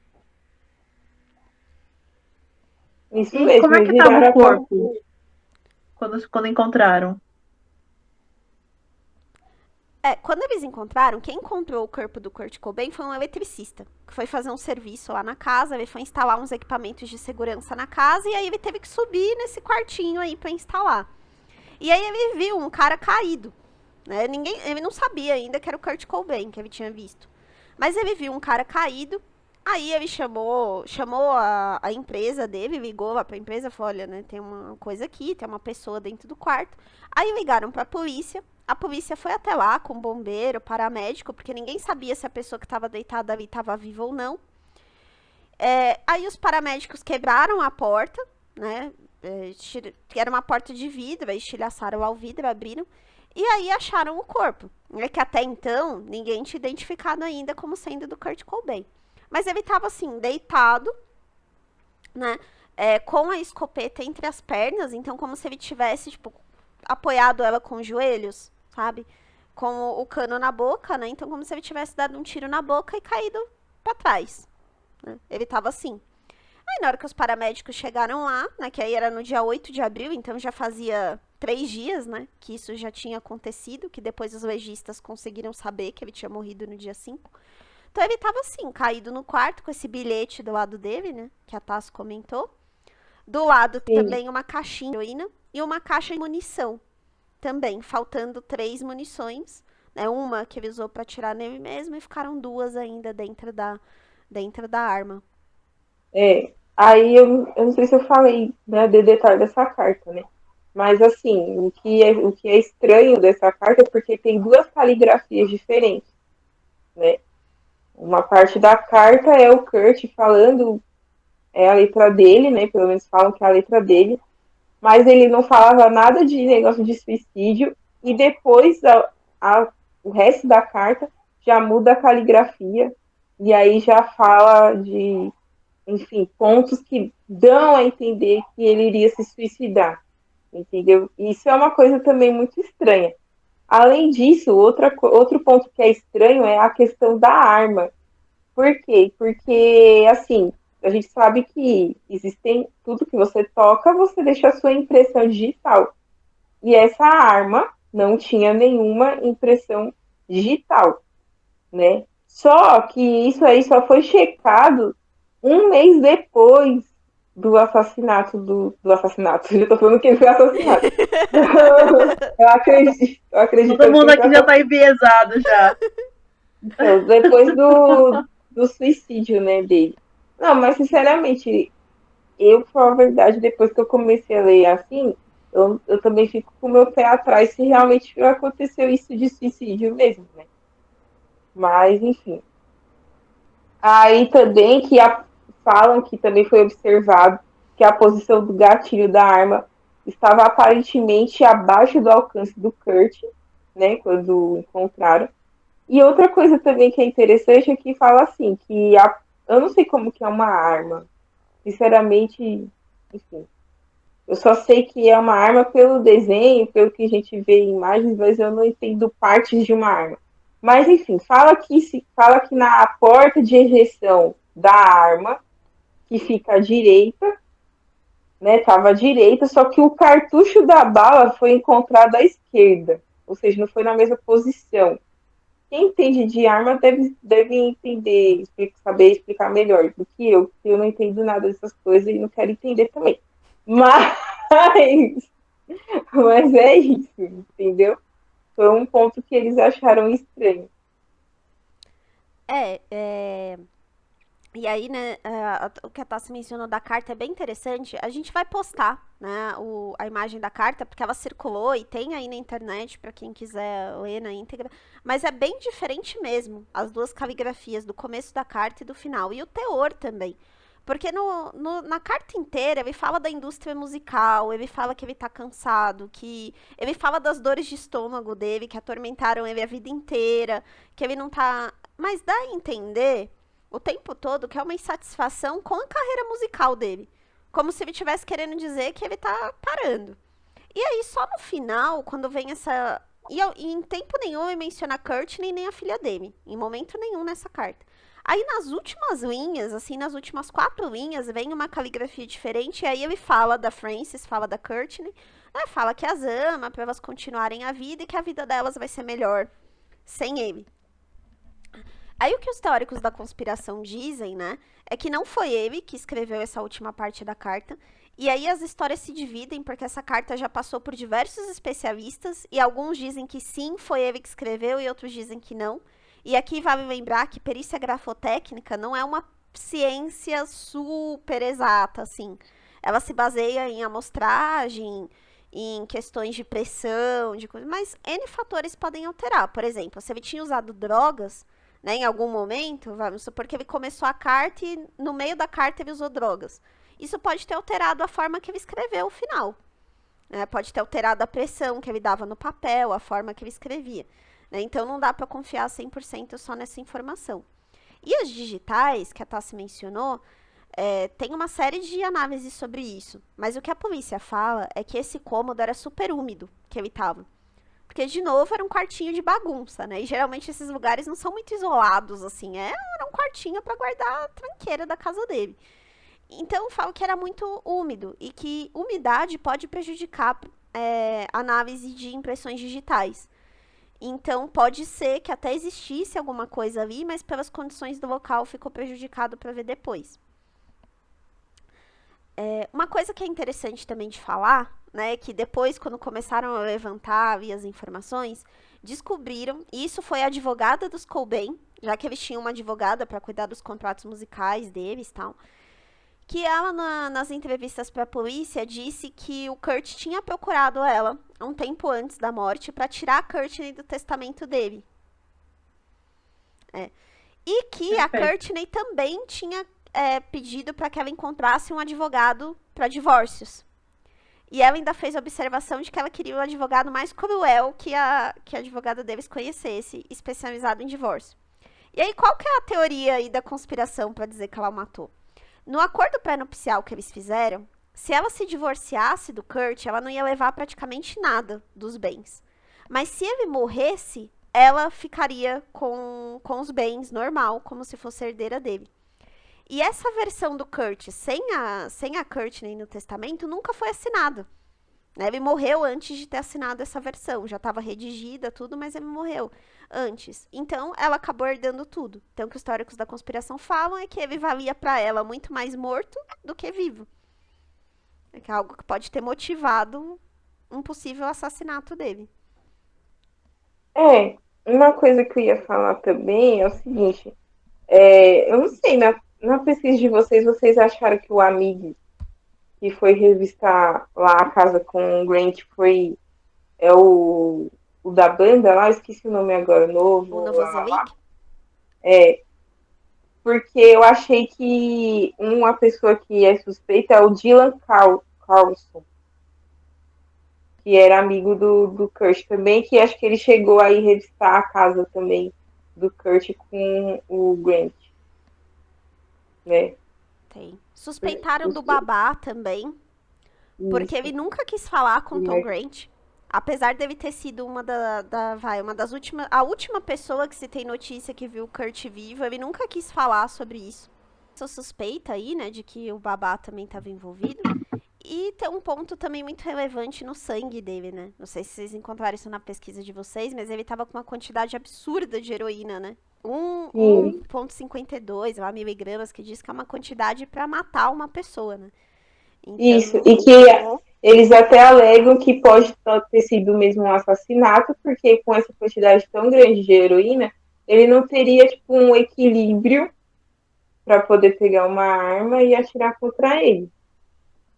Isso E como mesmo, é eles que tava viraram o a casa. corpo quando encontraram? Quando eles encontraram, quem encontrou o corpo do Kurt Cobain foi um eletricista, que foi fazer um serviço lá na casa, ele foi instalar uns equipamentos de segurança na casa e aí ele teve que subir nesse quartinho aí para instalar. E aí ele viu um cara caído, né? Ele não sabia ainda que era o Kurt Cobain que ele tinha visto. Mas ele viu um cara caído, aí ele chamou a empresa dele, ligou lá pra empresa, falou, olha, né, tem uma coisa aqui, tem uma pessoa dentro do quarto. Aí ligaram pra polícia, a polícia foi até lá com bombeiro, paramédico, porque ninguém sabia se a pessoa que estava deitada ali estava viva ou não. Aí os paramédicos quebraram a porta, né, que era uma porta de vidro, aí estilhaçaram lá o vidro, abriram, e aí acharam o corpo. É que até então, ninguém tinha identificado ainda como sendo do Kurt Cobain. Mas ele tava assim, deitado, né, com a escopeta entre as pernas, então como se ele tivesse, tipo, apoiado ela com os joelhos, sabe? Com o cano na boca, né? Então como se ele tivesse dado um tiro na boca e caído pra trás, né? Ele tava assim. Aí na hora que os paramédicos chegaram lá, né, que aí era no dia 8 de abril, então já fazia 3 dias, né, que isso já tinha acontecido, que depois os legistas conseguiram saber que ele tinha morrido no dia 5. Então ele tava assim, caído no quarto, com esse bilhete do lado dele, né, que a Tassi comentou. Do lado Sim. também uma caixinha de heroína e uma caixa de munição também, faltando 3 munições, né, uma que ele usou pra atirar nele mesmo e ficaram 2 ainda dentro da arma. Aí eu não sei se eu falei, né, de detalhe dessa carta, né? Mas assim, o que é estranho dessa carta é porque tem 2 caligrafias diferentes, né? Uma parte da carta é o Kurt falando, é a letra dele, né? Pelo menos falam que é a letra dele, mas ele não falava nada de negócio de suicídio, e depois o resto da carta já muda a caligrafia, e aí já fala de, enfim, pontos que dão a entender que ele iria se suicidar, entendeu? Isso é uma coisa também muito estranha. Além disso, outro ponto que é estranho é a questão da arma. Por quê? Porque, assim, a gente sabe que existem, tudo que você toca, você deixa a sua impressão digital. E essa arma não tinha nenhuma impressão digital, né? Só que isso aí só foi checado um mês depois do assassinato do assassinato. Eu tô falando que ele foi assassinado. Eu acredito Todo que mundo ele foi aqui já tá enviesado já. Então, depois do suicídio, né, dele. Não, mas sinceramente, eu, pra falar a verdade, depois que eu comecei a ler assim, eu também fico com o meu pé atrás se realmente aconteceu isso de suicídio mesmo, né? Mas, enfim. Aí também falam que também foi observado que a posição do gatilho da arma estava aparentemente abaixo do alcance do Kurt, né, quando encontraram. E outra coisa também que é interessante é que fala assim, eu não sei como que é uma arma. Sinceramente, enfim. Eu só sei que é uma arma pelo desenho, pelo que a gente vê em imagens, mas eu não entendo partes de uma arma. Mas enfim, fala que na porta de ejeção da arma, que fica à direita, né, estava à direita, só que o cartucho da bala foi encontrado à esquerda, ou seja, não foi na mesma posição. Quem entende de arma deve entender, saber explicar melhor do que eu, porque eu não entendo nada dessas coisas e não quero entender também. Mas, mas é isso, entendeu? Foi um ponto que eles acharam estranho. E aí, né, o que a Tassi mencionou da carta é bem interessante. A gente vai postar, né, a imagem da carta, porque ela circulou e tem aí na internet para quem quiser ler na íntegra. Mas é bem diferente mesmo, as 2 caligrafias do começo da carta e do final. E o teor também. Porque na carta inteira ele fala da indústria musical, ele fala que ele tá cansado, que ele fala das dores de estômago dele, que atormentaram ele a vida inteira, que ele não tá. Mas dá a entender o tempo todo que é uma insatisfação com a carreira musical dele. Como se ele estivesse querendo dizer que ele tá parando. E aí, só no final, quando vem essa. E em tempo nenhum ele menciona Courtney nem a filha dele. Em momento nenhum nessa carta. Aí nas últimas linhas, assim, nas últimas 4 linhas, vem uma caligrafia diferente. E aí ele fala da Frances, fala da Courtney, né, fala que as ama para elas continuarem a vida e que a vida delas vai ser melhor sem ele. Aí o que os teóricos da conspiração dizem, né, é que não foi ele que escreveu essa última parte da carta. E aí as histórias se dividem porque essa carta já passou por diversos especialistas e alguns dizem que sim, foi ele que escreveu e outros dizem que não. E aqui vale lembrar que perícia grafotécnica não é uma ciência super exata, assim. Ela se baseia em amostragem, em questões de pressão, de coisa, mas N fatores podem alterar. Por exemplo, se ele tinha usado drogas, né, em algum momento, vamos supor que ele começou a carta e no meio da carta ele usou drogas. isso pode ter alterado a forma que ele escreveu o final. Pode ter alterado a pressão que ele dava no papel, a forma que ele escrevia. Né? Então, não dá para confiar 100% só nessa informação. E as digitais, que a Tassi mencionou, tem uma série de análises sobre isso. Mas o que a polícia fala é que esse cômodo era super úmido que ele estava. Porque, de novo, era um quartinho de bagunça, né? E geralmente esses lugares não são muito isolados, assim. Era um quartinho para guardar a tranqueira da casa dele. Então, eu falo que era muito úmido e que umidade pode prejudicar análise de impressões digitais. Então, pode ser que até existisse alguma coisa ali, mas pelas condições do local ficou prejudicado para ver depois. Uma coisa que é interessante também de falar, né, que depois, quando começaram a levantar ali as informações, descobriram, e isso foi a advogada dos Cobain, já que eles tinham uma advogada para cuidar dos contratos musicais deles e tal, que ela, nas entrevistas para a polícia, disse que o Kurt tinha procurado ela um tempo antes da morte para tirar a Courtney do testamento dele. E que a Courtney também tinha pedido para que ela encontrasse um advogado para divórcios. E ela ainda fez a observação de que ela queria um advogado mais cruel que a advogada deles conhecesse, especializado em divórcio. E aí, qual que é a teoria aí da conspiração para dizer que ela o matou? No acordo pré-nupcial que eles fizeram, se ela se divorciasse do Kurt, ela não ia levar praticamente nada dos bens. Mas se ele morresse, ela ficaria com os bens normal, como se fosse herdeira dele. E essa versão do Kurt, sem a Courtney no testamento, nunca foi assinada. Ele morreu antes de ter assinado essa versão. Já estava redigida, tudo, mas ele morreu antes. Então, ela acabou herdando tudo. Então, o que os teóricos da conspiração falam é que ele valia para ela muito mais morto do que vivo. É que é algo que pode ter motivado um possível assassinato dele. Uma coisa que eu ia falar também é o seguinte. Eu não sei, na pesquisa de vocês acharam que o amigo que foi revistar lá a casa com o Grant o da banda lá, eu esqueci o nome agora, novo. O Novoselic? Porque eu achei que uma pessoa que é suspeita é o Dylan Carlson, que era amigo do Kurt também, que acho que ele chegou aí revistar a casa também do Kurt com o Grant. Né? Tem. Suspeitaram do Babá também, porque ele nunca quis falar com o Tom Grant. Apesar dele ter sido uma das últimas, a última pessoa que se tem notícia que viu o Kurt vivo, ele nunca quis falar sobre isso. Essa suspeita aí, né, de que o Babá também estava envolvido. E tem um ponto também muito relevante no sangue dele, né? Não sei se vocês encontraram isso na pesquisa de vocês, mas ele tava com uma quantidade absurda de heroína, né? 1,52 miligramas, que diz que é uma quantidade para matar uma pessoa, né? Então... Isso, e que eles até alegam que pode ter sido mesmo um assassinato, porque com essa quantidade tão grande de heroína, ele não teria tipo, um equilíbrio para poder pegar uma arma e atirar contra ele,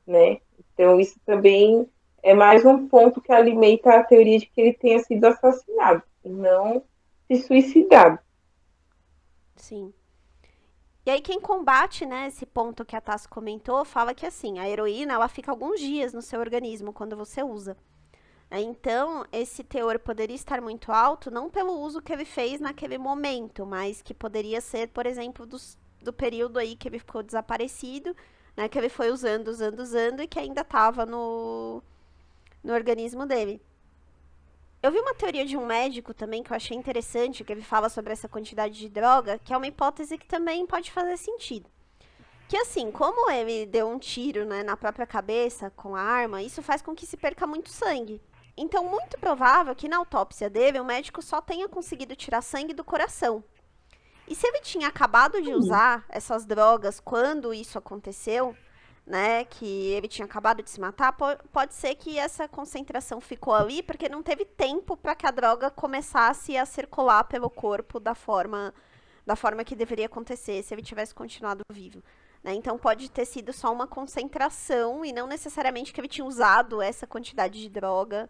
né? Então isso também é mais um ponto que alimenta a teoria de que ele tenha sido assassinado, e não se suicidado. Sim. E aí quem combate, né, esse ponto que a Tassi comentou, fala que assim, a heroína, ela fica alguns dias no seu organismo quando você usa. Então, esse teor poderia estar muito alto, não pelo uso que ele fez naquele momento, mas que poderia ser, por exemplo, do período aí que ele ficou desaparecido, né, que ele foi usando e que ainda estava no organismo dele. Eu vi uma teoria de um médico também que eu achei interessante, que ele fala sobre essa quantidade de droga, que é uma hipótese que também pode fazer sentido. Que assim, como ele deu um tiro, né, na própria cabeça com a arma, isso faz com que se perca muito sangue. Então, muito provável que na autópsia dele, o médico só tenha conseguido tirar sangue do coração. E se ele tinha acabado de usar essas drogas quando isso aconteceu, né, que ele tinha acabado de se matar, pode ser que essa concentração ficou ali porque não teve tempo para que a droga começasse a circular pelo corpo da forma que deveria acontecer se ele tivesse continuado vivo. Né? Então pode ter sido só uma concentração e não necessariamente que ele tinha usado essa quantidade de droga,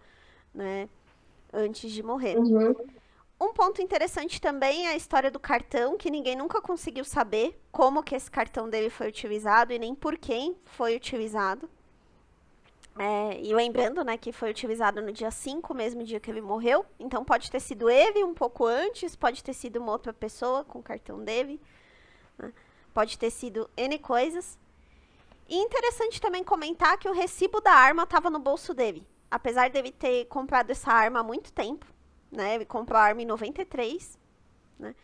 né, antes de morrer. Um ponto interessante também é a história do cartão, que ninguém nunca conseguiu saber como que esse cartão dele foi utilizado e nem por quem foi utilizado. E lembrando, né, que foi utilizado no dia 5, mesmo dia que ele morreu. Então pode ter sido ele um pouco antes, pode ter sido uma outra pessoa com o cartão dele, né? Pode ter sido N coisas. E interessante também comentar que o recibo da arma estava no bolso dele. Apesar dele ter comprado essa arma há muito tempo, né? Ele comprou a arma em 93, né?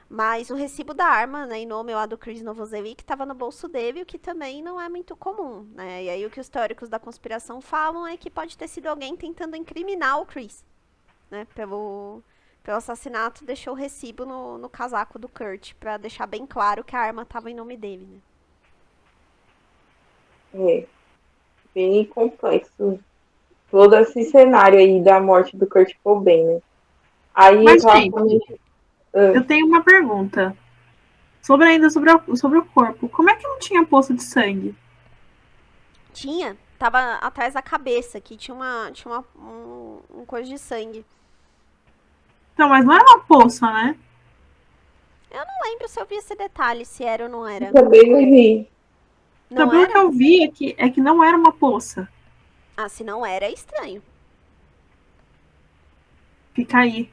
Mas o recibo da arma, né, em nome lá do Chris Novoselic, estava no bolso dele, o que também não é muito comum, né? E aí o que os teóricos da conspiração falam é que pode ter sido alguém tentando incriminar o Chris, né? Pelo assassinato, deixou o recibo no casaco do Kurt, para deixar bem claro que a arma estava em nome dele, né? É, bem complexo todo esse cenário aí da morte do Kurt Cobain, né? Aí eu Mas, tava gente, comentando. eu tenho uma pergunta. Sobre o corpo. Como é que não tinha poça de sangue? Tinha, tava atrás da cabeça, que tinha um coisa de sangue. Então, mas não era uma poça, né? Eu não lembro se eu vi esse detalhe, se era ou não era. Também não vi. Então, Não pelo que era? eu vi, é que não era uma poça. Ah, se não era, é estranho. Fica aí.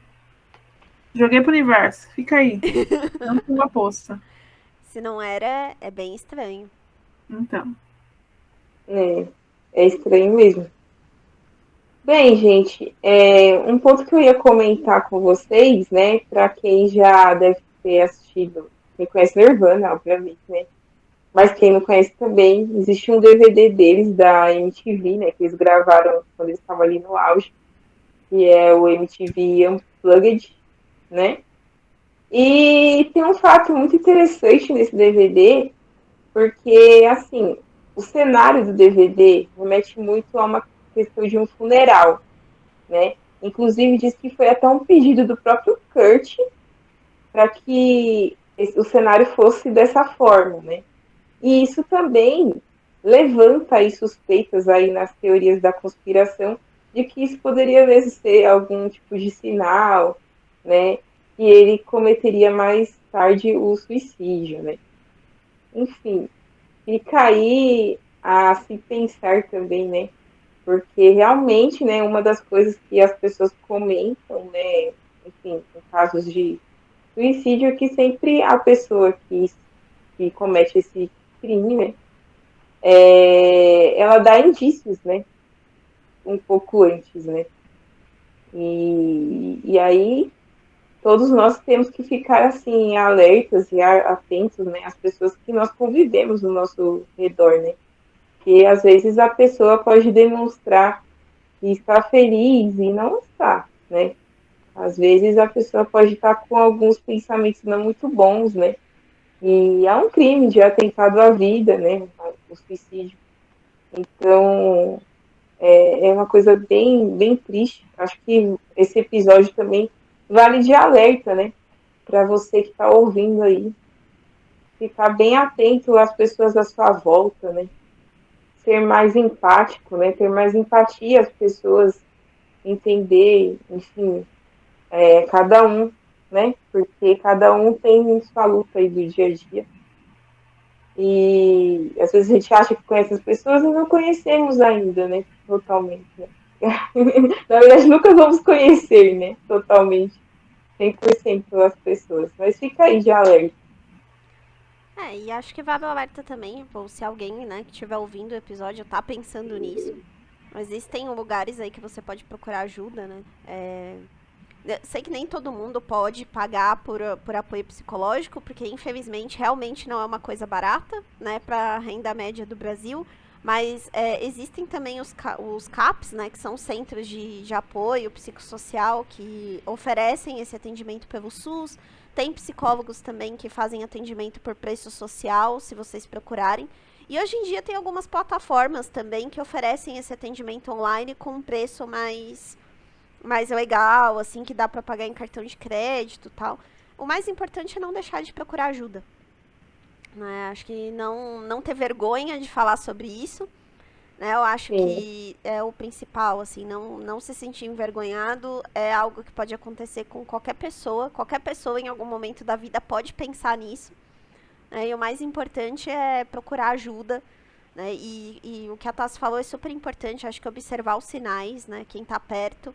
Joguei pro universo. Fica aí. Não foi uma poça. Se não era, é bem estranho. Então. É estranho mesmo. Bem, gente, um ponto que eu ia comentar com vocês, né, para quem já deve ter assistido, quem conhece Nirvana, obviamente, né, mas quem não conhece também, existe um DVD deles da MTV, né, que eles gravaram quando eles estavam ali no auge, que é o MTV Unplugged, né, e tem um fato muito interessante nesse DVD, porque, assim, o cenário do DVD remete muito a uma questão de um funeral, né? Inclusive diz que foi até um pedido do próprio Kurt para que o cenário fosse dessa forma, né? E isso também levanta aí suspeitas aí nas teorias da conspiração de que isso poderia mesmo ser algum tipo de sinal, né? Que ele cometeria mais tarde o suicídio, né? Enfim, fica aí a se pensar também, né? Porque realmente, né, uma das coisas que as pessoas comentam, né, enfim, em casos de suicídio, é que sempre a pessoa que comete esse crime, né, ela dá indícios, né, um pouco antes, né. E aí todos nós temos que ficar assim alertas e atentos, né, às pessoas que nós convivemos no nosso redor, né. Que às vezes a pessoa pode demonstrar que está feliz e não está, né? Às vezes a pessoa pode estar com alguns pensamentos não muito bons, né? E há um crime de atentado à vida, né? O suicídio. Então, é uma coisa bem triste. Acho que esse episódio também vale de alerta, né? Para você que está ouvindo aí, ficar bem atento às pessoas à sua volta, né? Ser mais empático, né? Ter mais empatia às pessoas, entender, enfim, cada um, né? Porque cada um tem sua luta aí do dia a dia. E às vezes a gente acha que conhece as pessoas e não conhecemos ainda, né? Totalmente. Né? Na verdade, nunca vamos conhecer, né? Totalmente, 100% as pessoas. Mas fica aí de alerta. E acho que vale o alerta também, ou se alguém, né, que estiver ouvindo o episódio tá pensando nisso. Existem lugares aí que você pode procurar ajuda, né? Eu sei que nem todo mundo pode pagar por apoio psicológico, porque infelizmente realmente não é uma coisa barata, né, para a renda média do Brasil. Mas existem também os CAPs, né, que são centros de apoio psicossocial que oferecem esse atendimento pelo SUS. Tem psicólogos também que fazem atendimento por preço social, se vocês procurarem. E hoje em dia tem algumas plataformas também que oferecem esse atendimento online com um preço mais legal, assim, que dá para pagar em cartão de crédito e tal. O mais importante é não deixar de procurar ajuda. Né? Acho que não ter vergonha de falar sobre isso. né? Eu acho Sim. que é o principal, assim, não se sentir envergonhado é algo que pode acontecer com qualquer pessoa. Qualquer pessoa em algum momento da vida pode pensar nisso, né? E o mais importante é procurar ajuda, né? E o que a Tassi falou é super importante, acho que observar os sinais, né? Quem tá perto,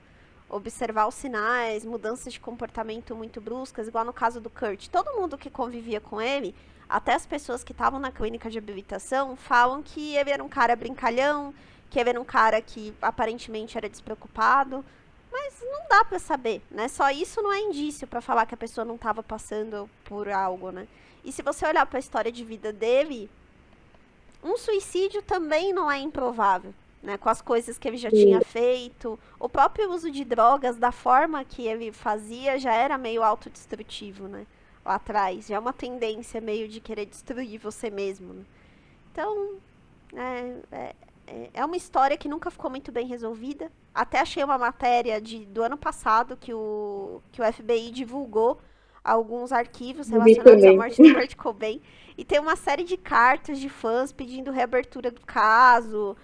observar os sinais, mudanças de comportamento muito bruscas, igual no caso do Kurt. Todo mundo que convivia com ele, até as pessoas que estavam na clínica de habilitação, falam que ele era um cara brincalhão, que ele era um cara que aparentemente era despreocupado, mas não dá pra saber, né? Só isso não é indício pra falar que a pessoa não tava passando por algo, né? E se você olhar pra história de vida dele, um suicídio também não é improvável, né? Com as coisas que ele já tinha Sim. feito, o próprio uso de drogas, da forma que ele fazia, já era meio autodestrutivo, né? Lá atrás, já é uma tendência meio de querer destruir você mesmo, né? Então, é uma história que nunca ficou muito bem resolvida. Até achei uma matéria do ano passado que o FBI divulgou alguns arquivos Vi relacionados à também. morte do Kurt Cobain. E tem uma série de cartas de fãs pedindo reabertura do caso.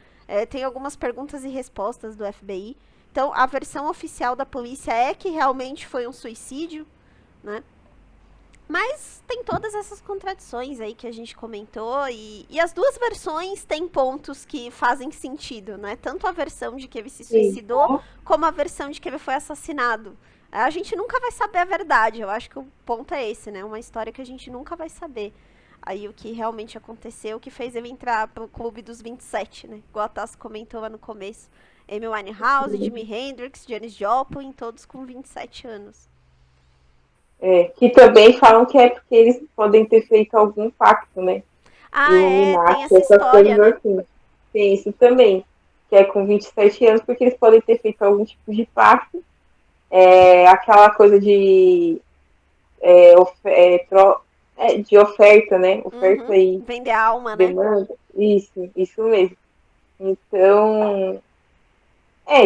Tem algumas perguntas e respostas do FBI. Então, a versão oficial da polícia é que realmente foi um suicídio, né? Mas tem todas essas contradições aí que a gente comentou, e as duas versões têm pontos que fazem sentido, né? Tanto a versão de que ele se Sim. suicidou, como a versão de que ele foi assassinado. A gente nunca vai saber a verdade, eu acho que o ponto é esse, né? Uma história que a gente nunca vai saber. Aí o que realmente aconteceu, o que fez ele entrar pro clube dos 27, né? Igual a Tassi comentou lá no começo. Amy Winehouse, Jimi Hendrix, Janis Joplin, todos com 27 anos. Que também falam que é porque eles podem ter feito algum pacto, né? Ah, tem Illuminati, essa essas história, coisas né? assim. Tem isso também, que é com 27 anos, porque eles podem ter feito algum tipo de pacto. Aquela coisa de, de oferta, né? Oferta Uhum. e Vender a alma, né? demanda. Isso mesmo. Então,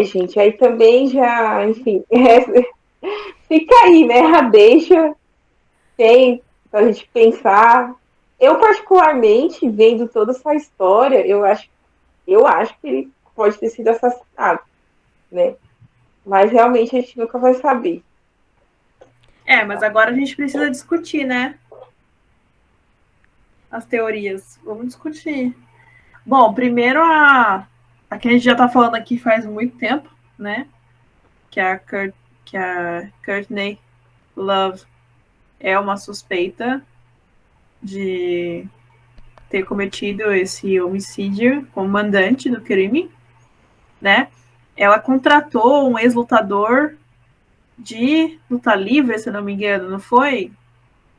gente, aí também já, enfim, fica aí, né? A deixa, tem pra gente pensar. Eu, particularmente, vendo toda essa história, eu acho que ele pode ter sido assassinado, né? Mas realmente a gente nunca vai saber. Mas agora a gente precisa discutir, né? As teorias. Vamos discutir. Bom, primeiro a que a gente já tá falando aqui faz muito tempo, né? Que a Courtney Love é uma suspeita de ter cometido esse homicídio como mandante do crime, né? Ela contratou um ex-lutador de luta livre, se não me engano, não foi?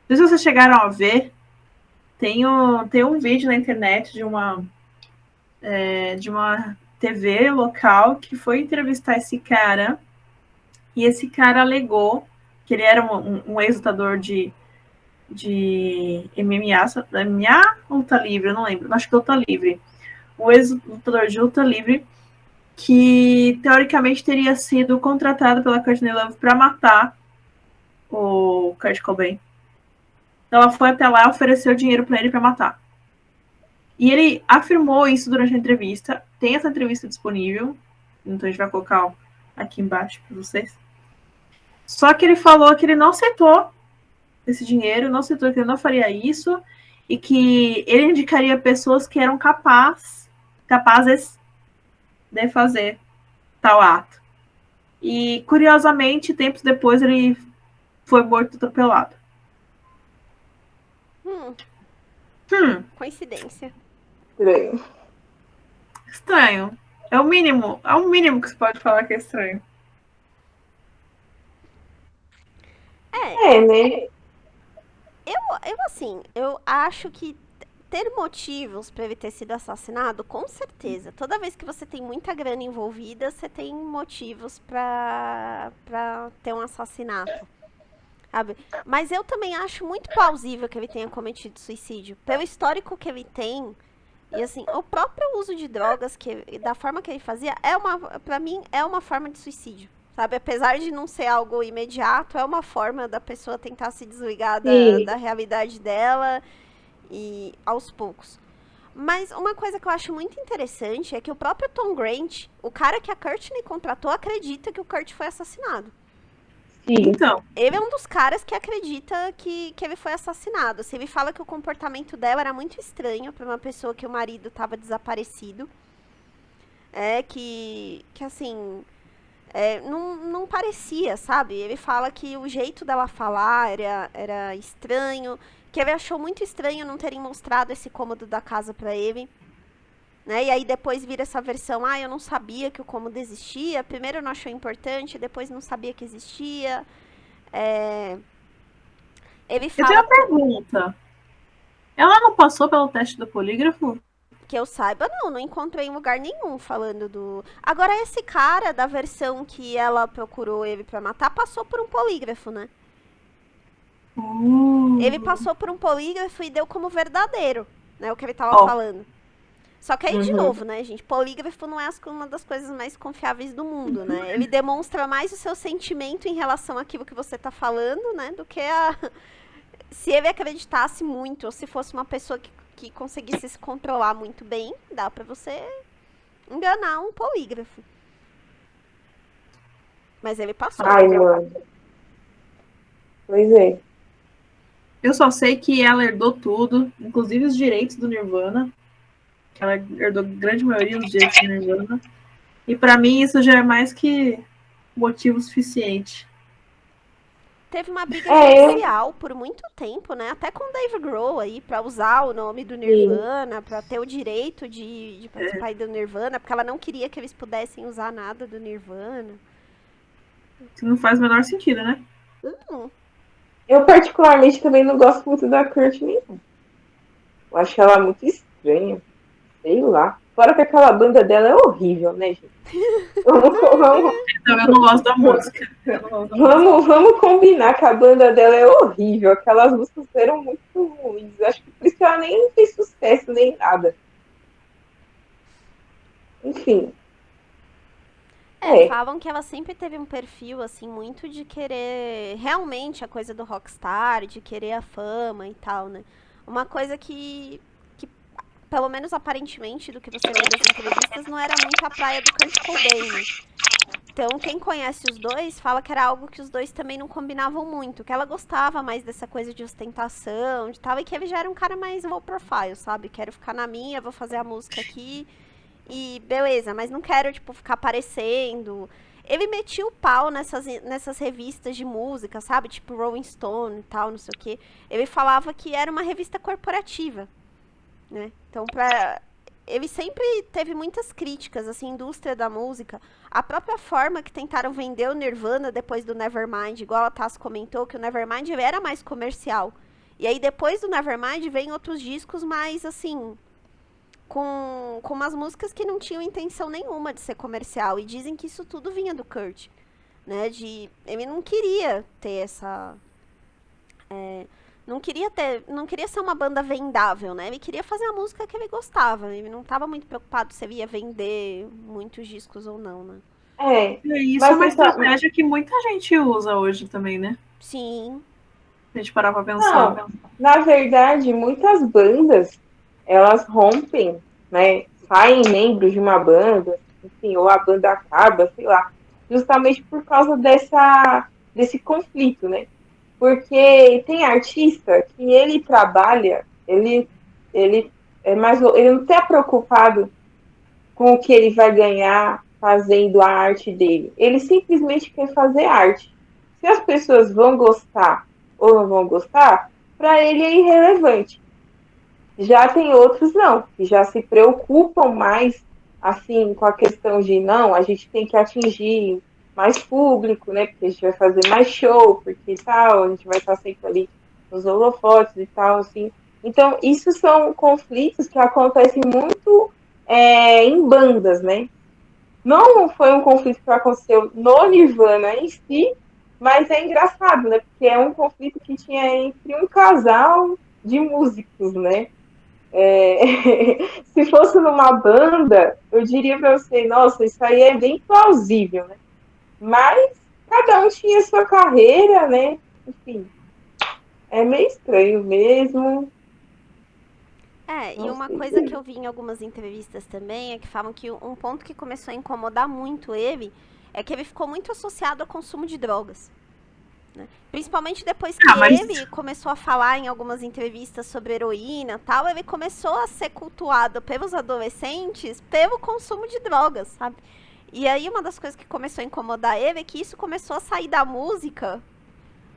Não sei se vocês chegaram a ver. Tem um vídeo na internet de uma TV local que foi entrevistar esse cara, e esse cara alegou que ele era um ex-lutador de MMA ou luta livre, eu não lembro, acho que luta livre. Um ex-lutador de luta livre que teoricamente teria sido contratado pela Courtney Love para matar o Kurt Cobain. Então ela foi até lá e ofereceu dinheiro para ele para matar. E ele afirmou isso durante a entrevista. Tem essa entrevista disponível, então a gente vai colocar aqui embaixo para vocês. Só que ele falou que ele não aceitou esse dinheiro, não aceitou que ele não faria isso, e que ele indicaria pessoas que eram capazes de fazer tal ato. E, curiosamente, tempos depois, ele foi morto atropelado. Coincidência. Estranho. Estranho. É o mínimo que se pode falar que é estranho. Né? Eu acho que ter motivos para ele ter sido assassinado, com certeza. Toda vez que você tem muita grana envolvida, você tem motivos para ter um assassinato. Sabe? Mas eu também acho muito plausível que ele tenha cometido suicídio. Pelo histórico que ele tem, e assim, o próprio uso de drogas, da forma que ele fazia, pra mim, é uma forma de suicídio. Sabe? Apesar de não ser algo imediato, é uma forma da pessoa tentar se desligar da realidade dela e aos poucos. Mas uma coisa que eu acho muito interessante é que o próprio Tom Grant, o cara que a Courtney contratou, acredita que o Kurt foi assassinado. Sim. Então, Ele é um dos caras que acredita que ele foi assassinado. Assim, ele fala que o comportamento dela era muito estranho para uma pessoa que o marido estava desaparecido. Que assim, não parecia, sabe? Ele fala que o jeito dela falar era estranho, que ele achou muito estranho não terem mostrado esse cômodo da casa para ele. Né? E aí depois vira essa versão, eu não sabia que o cômodo existia, primeiro não achou importante, depois não sabia que existia. Ele eu fala tenho uma pergunta. Ela não passou pelo teste do polígrafo? que eu saiba, não encontrei em lugar nenhum falando do... Agora esse cara da versão que ela procurou ele pra matar, passou por um polígrafo, né? Ele passou por um polígrafo e deu como verdadeiro, né, o que ele tava falando. Só que aí, de novo, né, gente, polígrafo não é uma das coisas mais confiáveis do mundo, né? Ele demonstra mais o seu sentimento em relação àquilo que você tá falando, né, do que se ele acreditasse muito, ou se fosse uma pessoa que conseguisse se controlar muito bem, dá pra você enganar um polígrafo. Mas ele passou. Ai, mano. Pois é. Eu só sei que ela herdou tudo, inclusive os direitos do Nirvana. Ela herdou a grande maioria dos direitos do Nirvana. E pra mim isso já é mais que motivo suficiente. Teve uma briga judicial por muito tempo, né? Até com o Dave Grohl aí, pra usar o nome do Nirvana, pra ter o direito de participar do Nirvana, porque ela não queria que eles pudessem usar nada do Nirvana. Isso não faz o menor sentido, né? Eu particularmente também não gosto muito da Courtney. Eu acho ela muito estranha. Sei lá. Fora que aquela banda dela é horrível, né, gente? Então, eu não gosto da música. Vamos combinar que a banda dela é horrível. Aquelas músicas eram muito ruins. Acho que por isso que ela nem fez sucesso, nem nada. Enfim. Falam que ela sempre teve um perfil, assim, muito de querer realmente a coisa do rockstar, de querer a fama e tal, né? Uma coisa que pelo menos aparentemente, do que você lê das entrevistas, não era muito a praia do Kurt Cobain, né? Então, quem conhece os dois, fala que era algo que os dois também não combinavam muito, que ela gostava mais dessa coisa de ostentação, de tal, e que ele já era um cara mais low profile, sabe? Quero ficar na minha, vou fazer a música aqui, e beleza, mas não quero, tipo, ficar aparecendo. Ele metia o pau nessas revistas de música, sabe? Tipo Rolling Stone e tal, não sei o quê. Ele falava que era uma revista corporativa, né? Então, ele sempre teve muitas críticas, assim, indústria da música. A própria forma que tentaram vender o Nirvana depois do Nevermind, igual a Tassi comentou, que o Nevermind era mais comercial. E aí, depois do Nevermind, vem outros discos mais, assim, com umas músicas que não tinham intenção nenhuma de ser comercial. E dizem que isso tudo vinha do Kurt, né? Ele não queria ter essa... Não queria ser uma banda vendável, né? Ele queria fazer a música que ele gostava. Ele não estava muito preocupado se ele ia vender muitos discos ou não, né? Isso é uma estratégia que muita gente usa hoje também, né? Sim. Se a gente parar pra pensar. Não, na verdade, muitas bandas, elas rompem, né? Saem membros de uma banda, enfim, ou a banda acaba, sei lá. Justamente por causa desse conflito, né? Porque tem artista que ele trabalha, ele não está preocupado com o que ele vai ganhar fazendo a arte dele. Ele simplesmente quer fazer arte. Se as pessoas vão gostar ou não vão gostar, para ele é irrelevante. Já tem outros não, que já se preocupam mais assim com a questão de não, a gente tem que atingir mais público, né? Porque a gente vai fazer mais show, porque tal, a gente vai estar sempre ali nos holofotes e tal, assim. Então, isso são conflitos que acontecem muito em bandas, né? Não foi um conflito que aconteceu no Nirvana em si, mas é engraçado, né? Porque é um conflito que tinha entre um casal de músicos, né? Se fosse numa banda, eu diria para você, nossa, isso aí é bem plausível, né? Mas cada um tinha sua carreira, né? Enfim, é meio estranho mesmo. É, e Nossa, uma coisa que eu vi em algumas entrevistas também é que falam que um ponto que começou a incomodar muito ele é que ele ficou muito associado ao consumo de drogas. Né? Principalmente depois que mas ele começou a falar em algumas entrevistas sobre heroína e tal, ele começou a ser cultuado pelos adolescentes pelo consumo de drogas, sabe? E aí uma das coisas que começou a incomodar ele é que isso começou a sair da música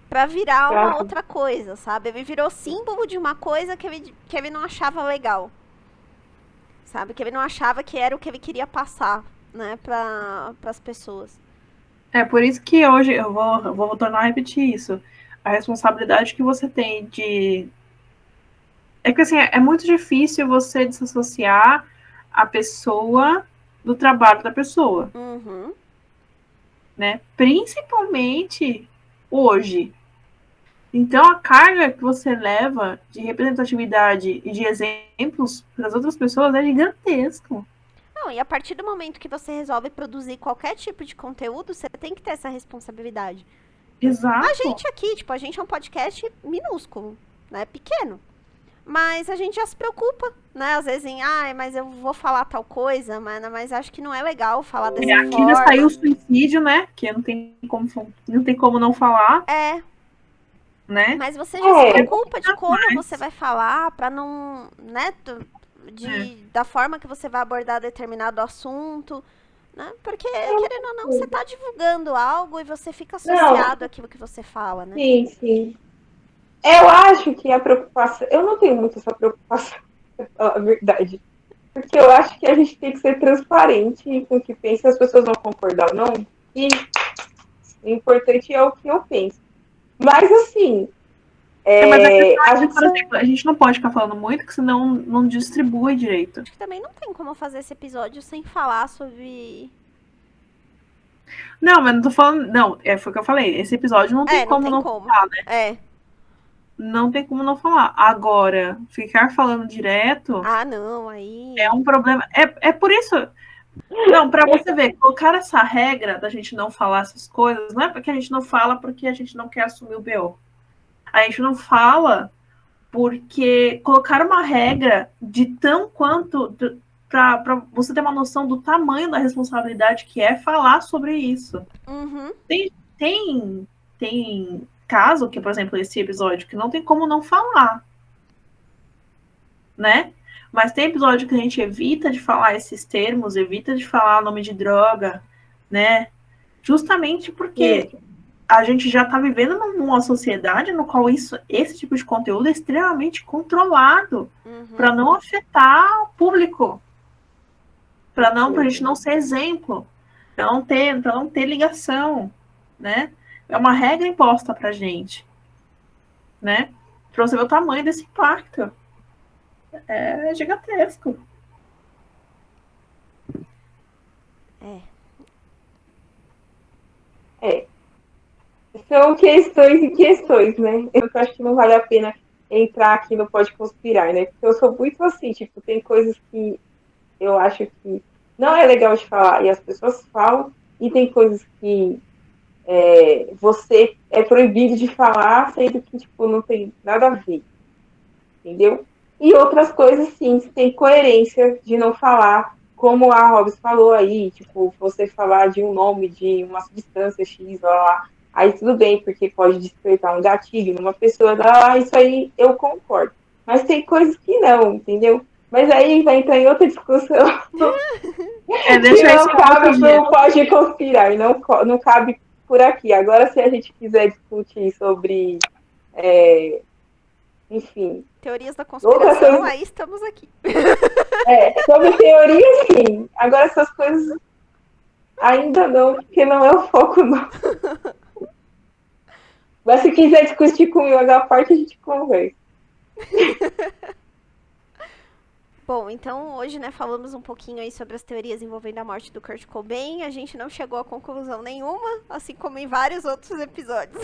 pra virar uma pra- outra coisa, sabe? Ele virou símbolo de uma coisa que ele não achava legal, sabe? Que ele não achava que era o que ele queria passar, né, para as pessoas. é por isso que hoje eu vou tornar a repetir isso. A responsabilidade que você tem de. É que assim, é muito difícil você desassociar a pessoa do trabalho da pessoa, Uhum. né? Principalmente hoje. Então, a carga que você leva de representatividade e de exemplos para as outras pessoas é gigantesco. Não, e a partir do momento que você resolve produzir qualquer tipo de conteúdo, você tem que ter essa responsabilidade. A Exato. gente aqui, tipo, a gente é um podcast minúsculo, né? Pequeno. Mas a gente já se preocupa, né? Às vezes em, mas eu vou falar tal coisa, mas acho que não é legal falar dessa Aqui já saiu forma. o suicídio, né? Que não tem como não falar, É, né? mas você já se É, preocupa de como Mas, você vai falar pra não, né, da forma que você vai abordar determinado assunto, né? Porque, querendo ou não, você tá divulgando algo e você fica não, associado àquilo que você fala, né? sim, sim. Eu acho que a preocupação. Eu não tenho muito essa preocupação, pra falar a verdade. Porque eu acho que a gente tem que ser transparente com o que pensa, as pessoas vão concordar ou não. E o importante é o que eu penso. Mas, assim, mas a questão a é que, gente. por exemplo, a gente não pode ficar falando muito, que senão não distribui direito. Acho que também não tem como fazer esse episódio sem falar sobre. Não, mas não tô falando. Não, foi o que eu falei. Esse episódio não tem Não como tem não como. falar, né? É. Não tem como não falar. Agora, ficar falando direto Ah, não, aí. é um problema. É por isso. Não, pra você ver, colocar essa regra da gente não falar essas coisas, não é porque a gente não fala porque a gente não quer assumir o BO. A gente não fala porque colocar uma regra de tão quanto para você ter uma noção do tamanho da responsabilidade que é falar sobre isso. Uhum. Tem caso que, por exemplo, esse episódio que não tem como não falar, né? Mas tem episódio que a gente evita de falar esses termos, evita de falar nome de droga, né? Justamente porque a gente já está vivendo numa sociedade no qual esse tipo de conteúdo é extremamente controlado para não afetar o público, para a gente não ser exemplo, para não ter ligação, né? É uma regra imposta para gente, né? Para você ver o tamanho desse impacto, é gigantesco. São questões e questões, né? Eu acho que não vale a pena entrar aqui no Pode Conspirar, né? Porque eu sou muito assim, tipo, tem coisas que eu acho que não é legal de falar e as pessoas falam, e tem coisas que você é proibido de falar, sendo que, tipo, não tem nada a ver, entendeu? E outras coisas, sim, tem coerência de não falar, como a Hobbs falou aí, tipo, você falar de um nome de uma substância X, lá, aí tudo bem, porque pode despertar um gatilho numa pessoa, isso aí eu concordo. Mas tem coisas que não, entendeu? Mas aí vai entrar em outra discussão que Deixa isso não para outro cabe, dia. não pode conspirar, não cabe por aqui. Agora, se a gente quiser discutir sobre, enfim, Teorias da outras conspiração, coisas, aí estamos aqui. sobre teoria, sim. Agora, essas coisas ainda não, porque não é o foco, não. Mas se quiser discutir comigo a parte, a gente conversa. Bom, então hoje, né, falamos um pouquinho aí sobre as teorias envolvendo a morte do Kurt Cobain. A gente não chegou a conclusão nenhuma, assim como em vários outros episódios.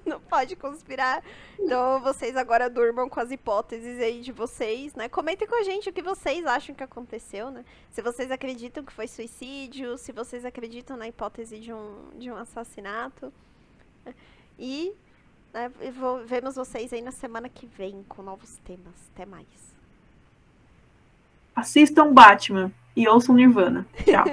Não pode conspirar. Então vocês agora durmam com as hipóteses aí de vocês, né? Comentem com a gente o que vocês acham que aconteceu, né? Se vocês acreditam que foi suicídio, se vocês acreditam na hipótese de um assassinato. E vemos vocês aí na semana que vem com novos temas. Até mais. assistam Batman e ouçam Nirvana. Tchau.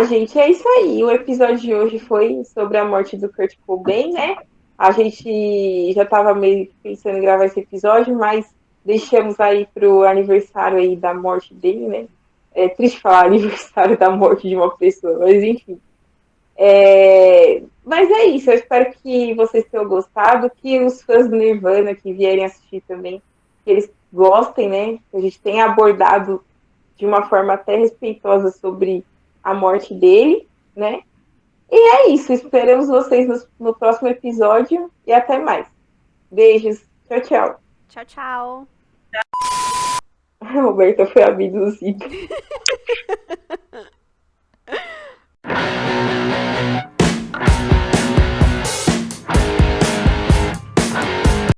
Gente, é isso aí. O episódio de hoje foi sobre a morte do Kurt Cobain, né? A gente já estava meio pensando em gravar esse episódio, mas deixamos aí pro aniversário aí da morte dele, né? É triste falar aniversário da morte de uma pessoa, mas enfim. Mas é isso, eu espero que vocês tenham gostado, que os fãs do Nirvana que vierem assistir também, que eles gostem, né? Que a gente tenha abordado de uma forma até respeitosa sobre a morte dele, né? E é isso, esperamos vocês no próximo episódio e até mais. Beijos, tchau, tchau. Tchau, tchau. A Roberta foi abduzida.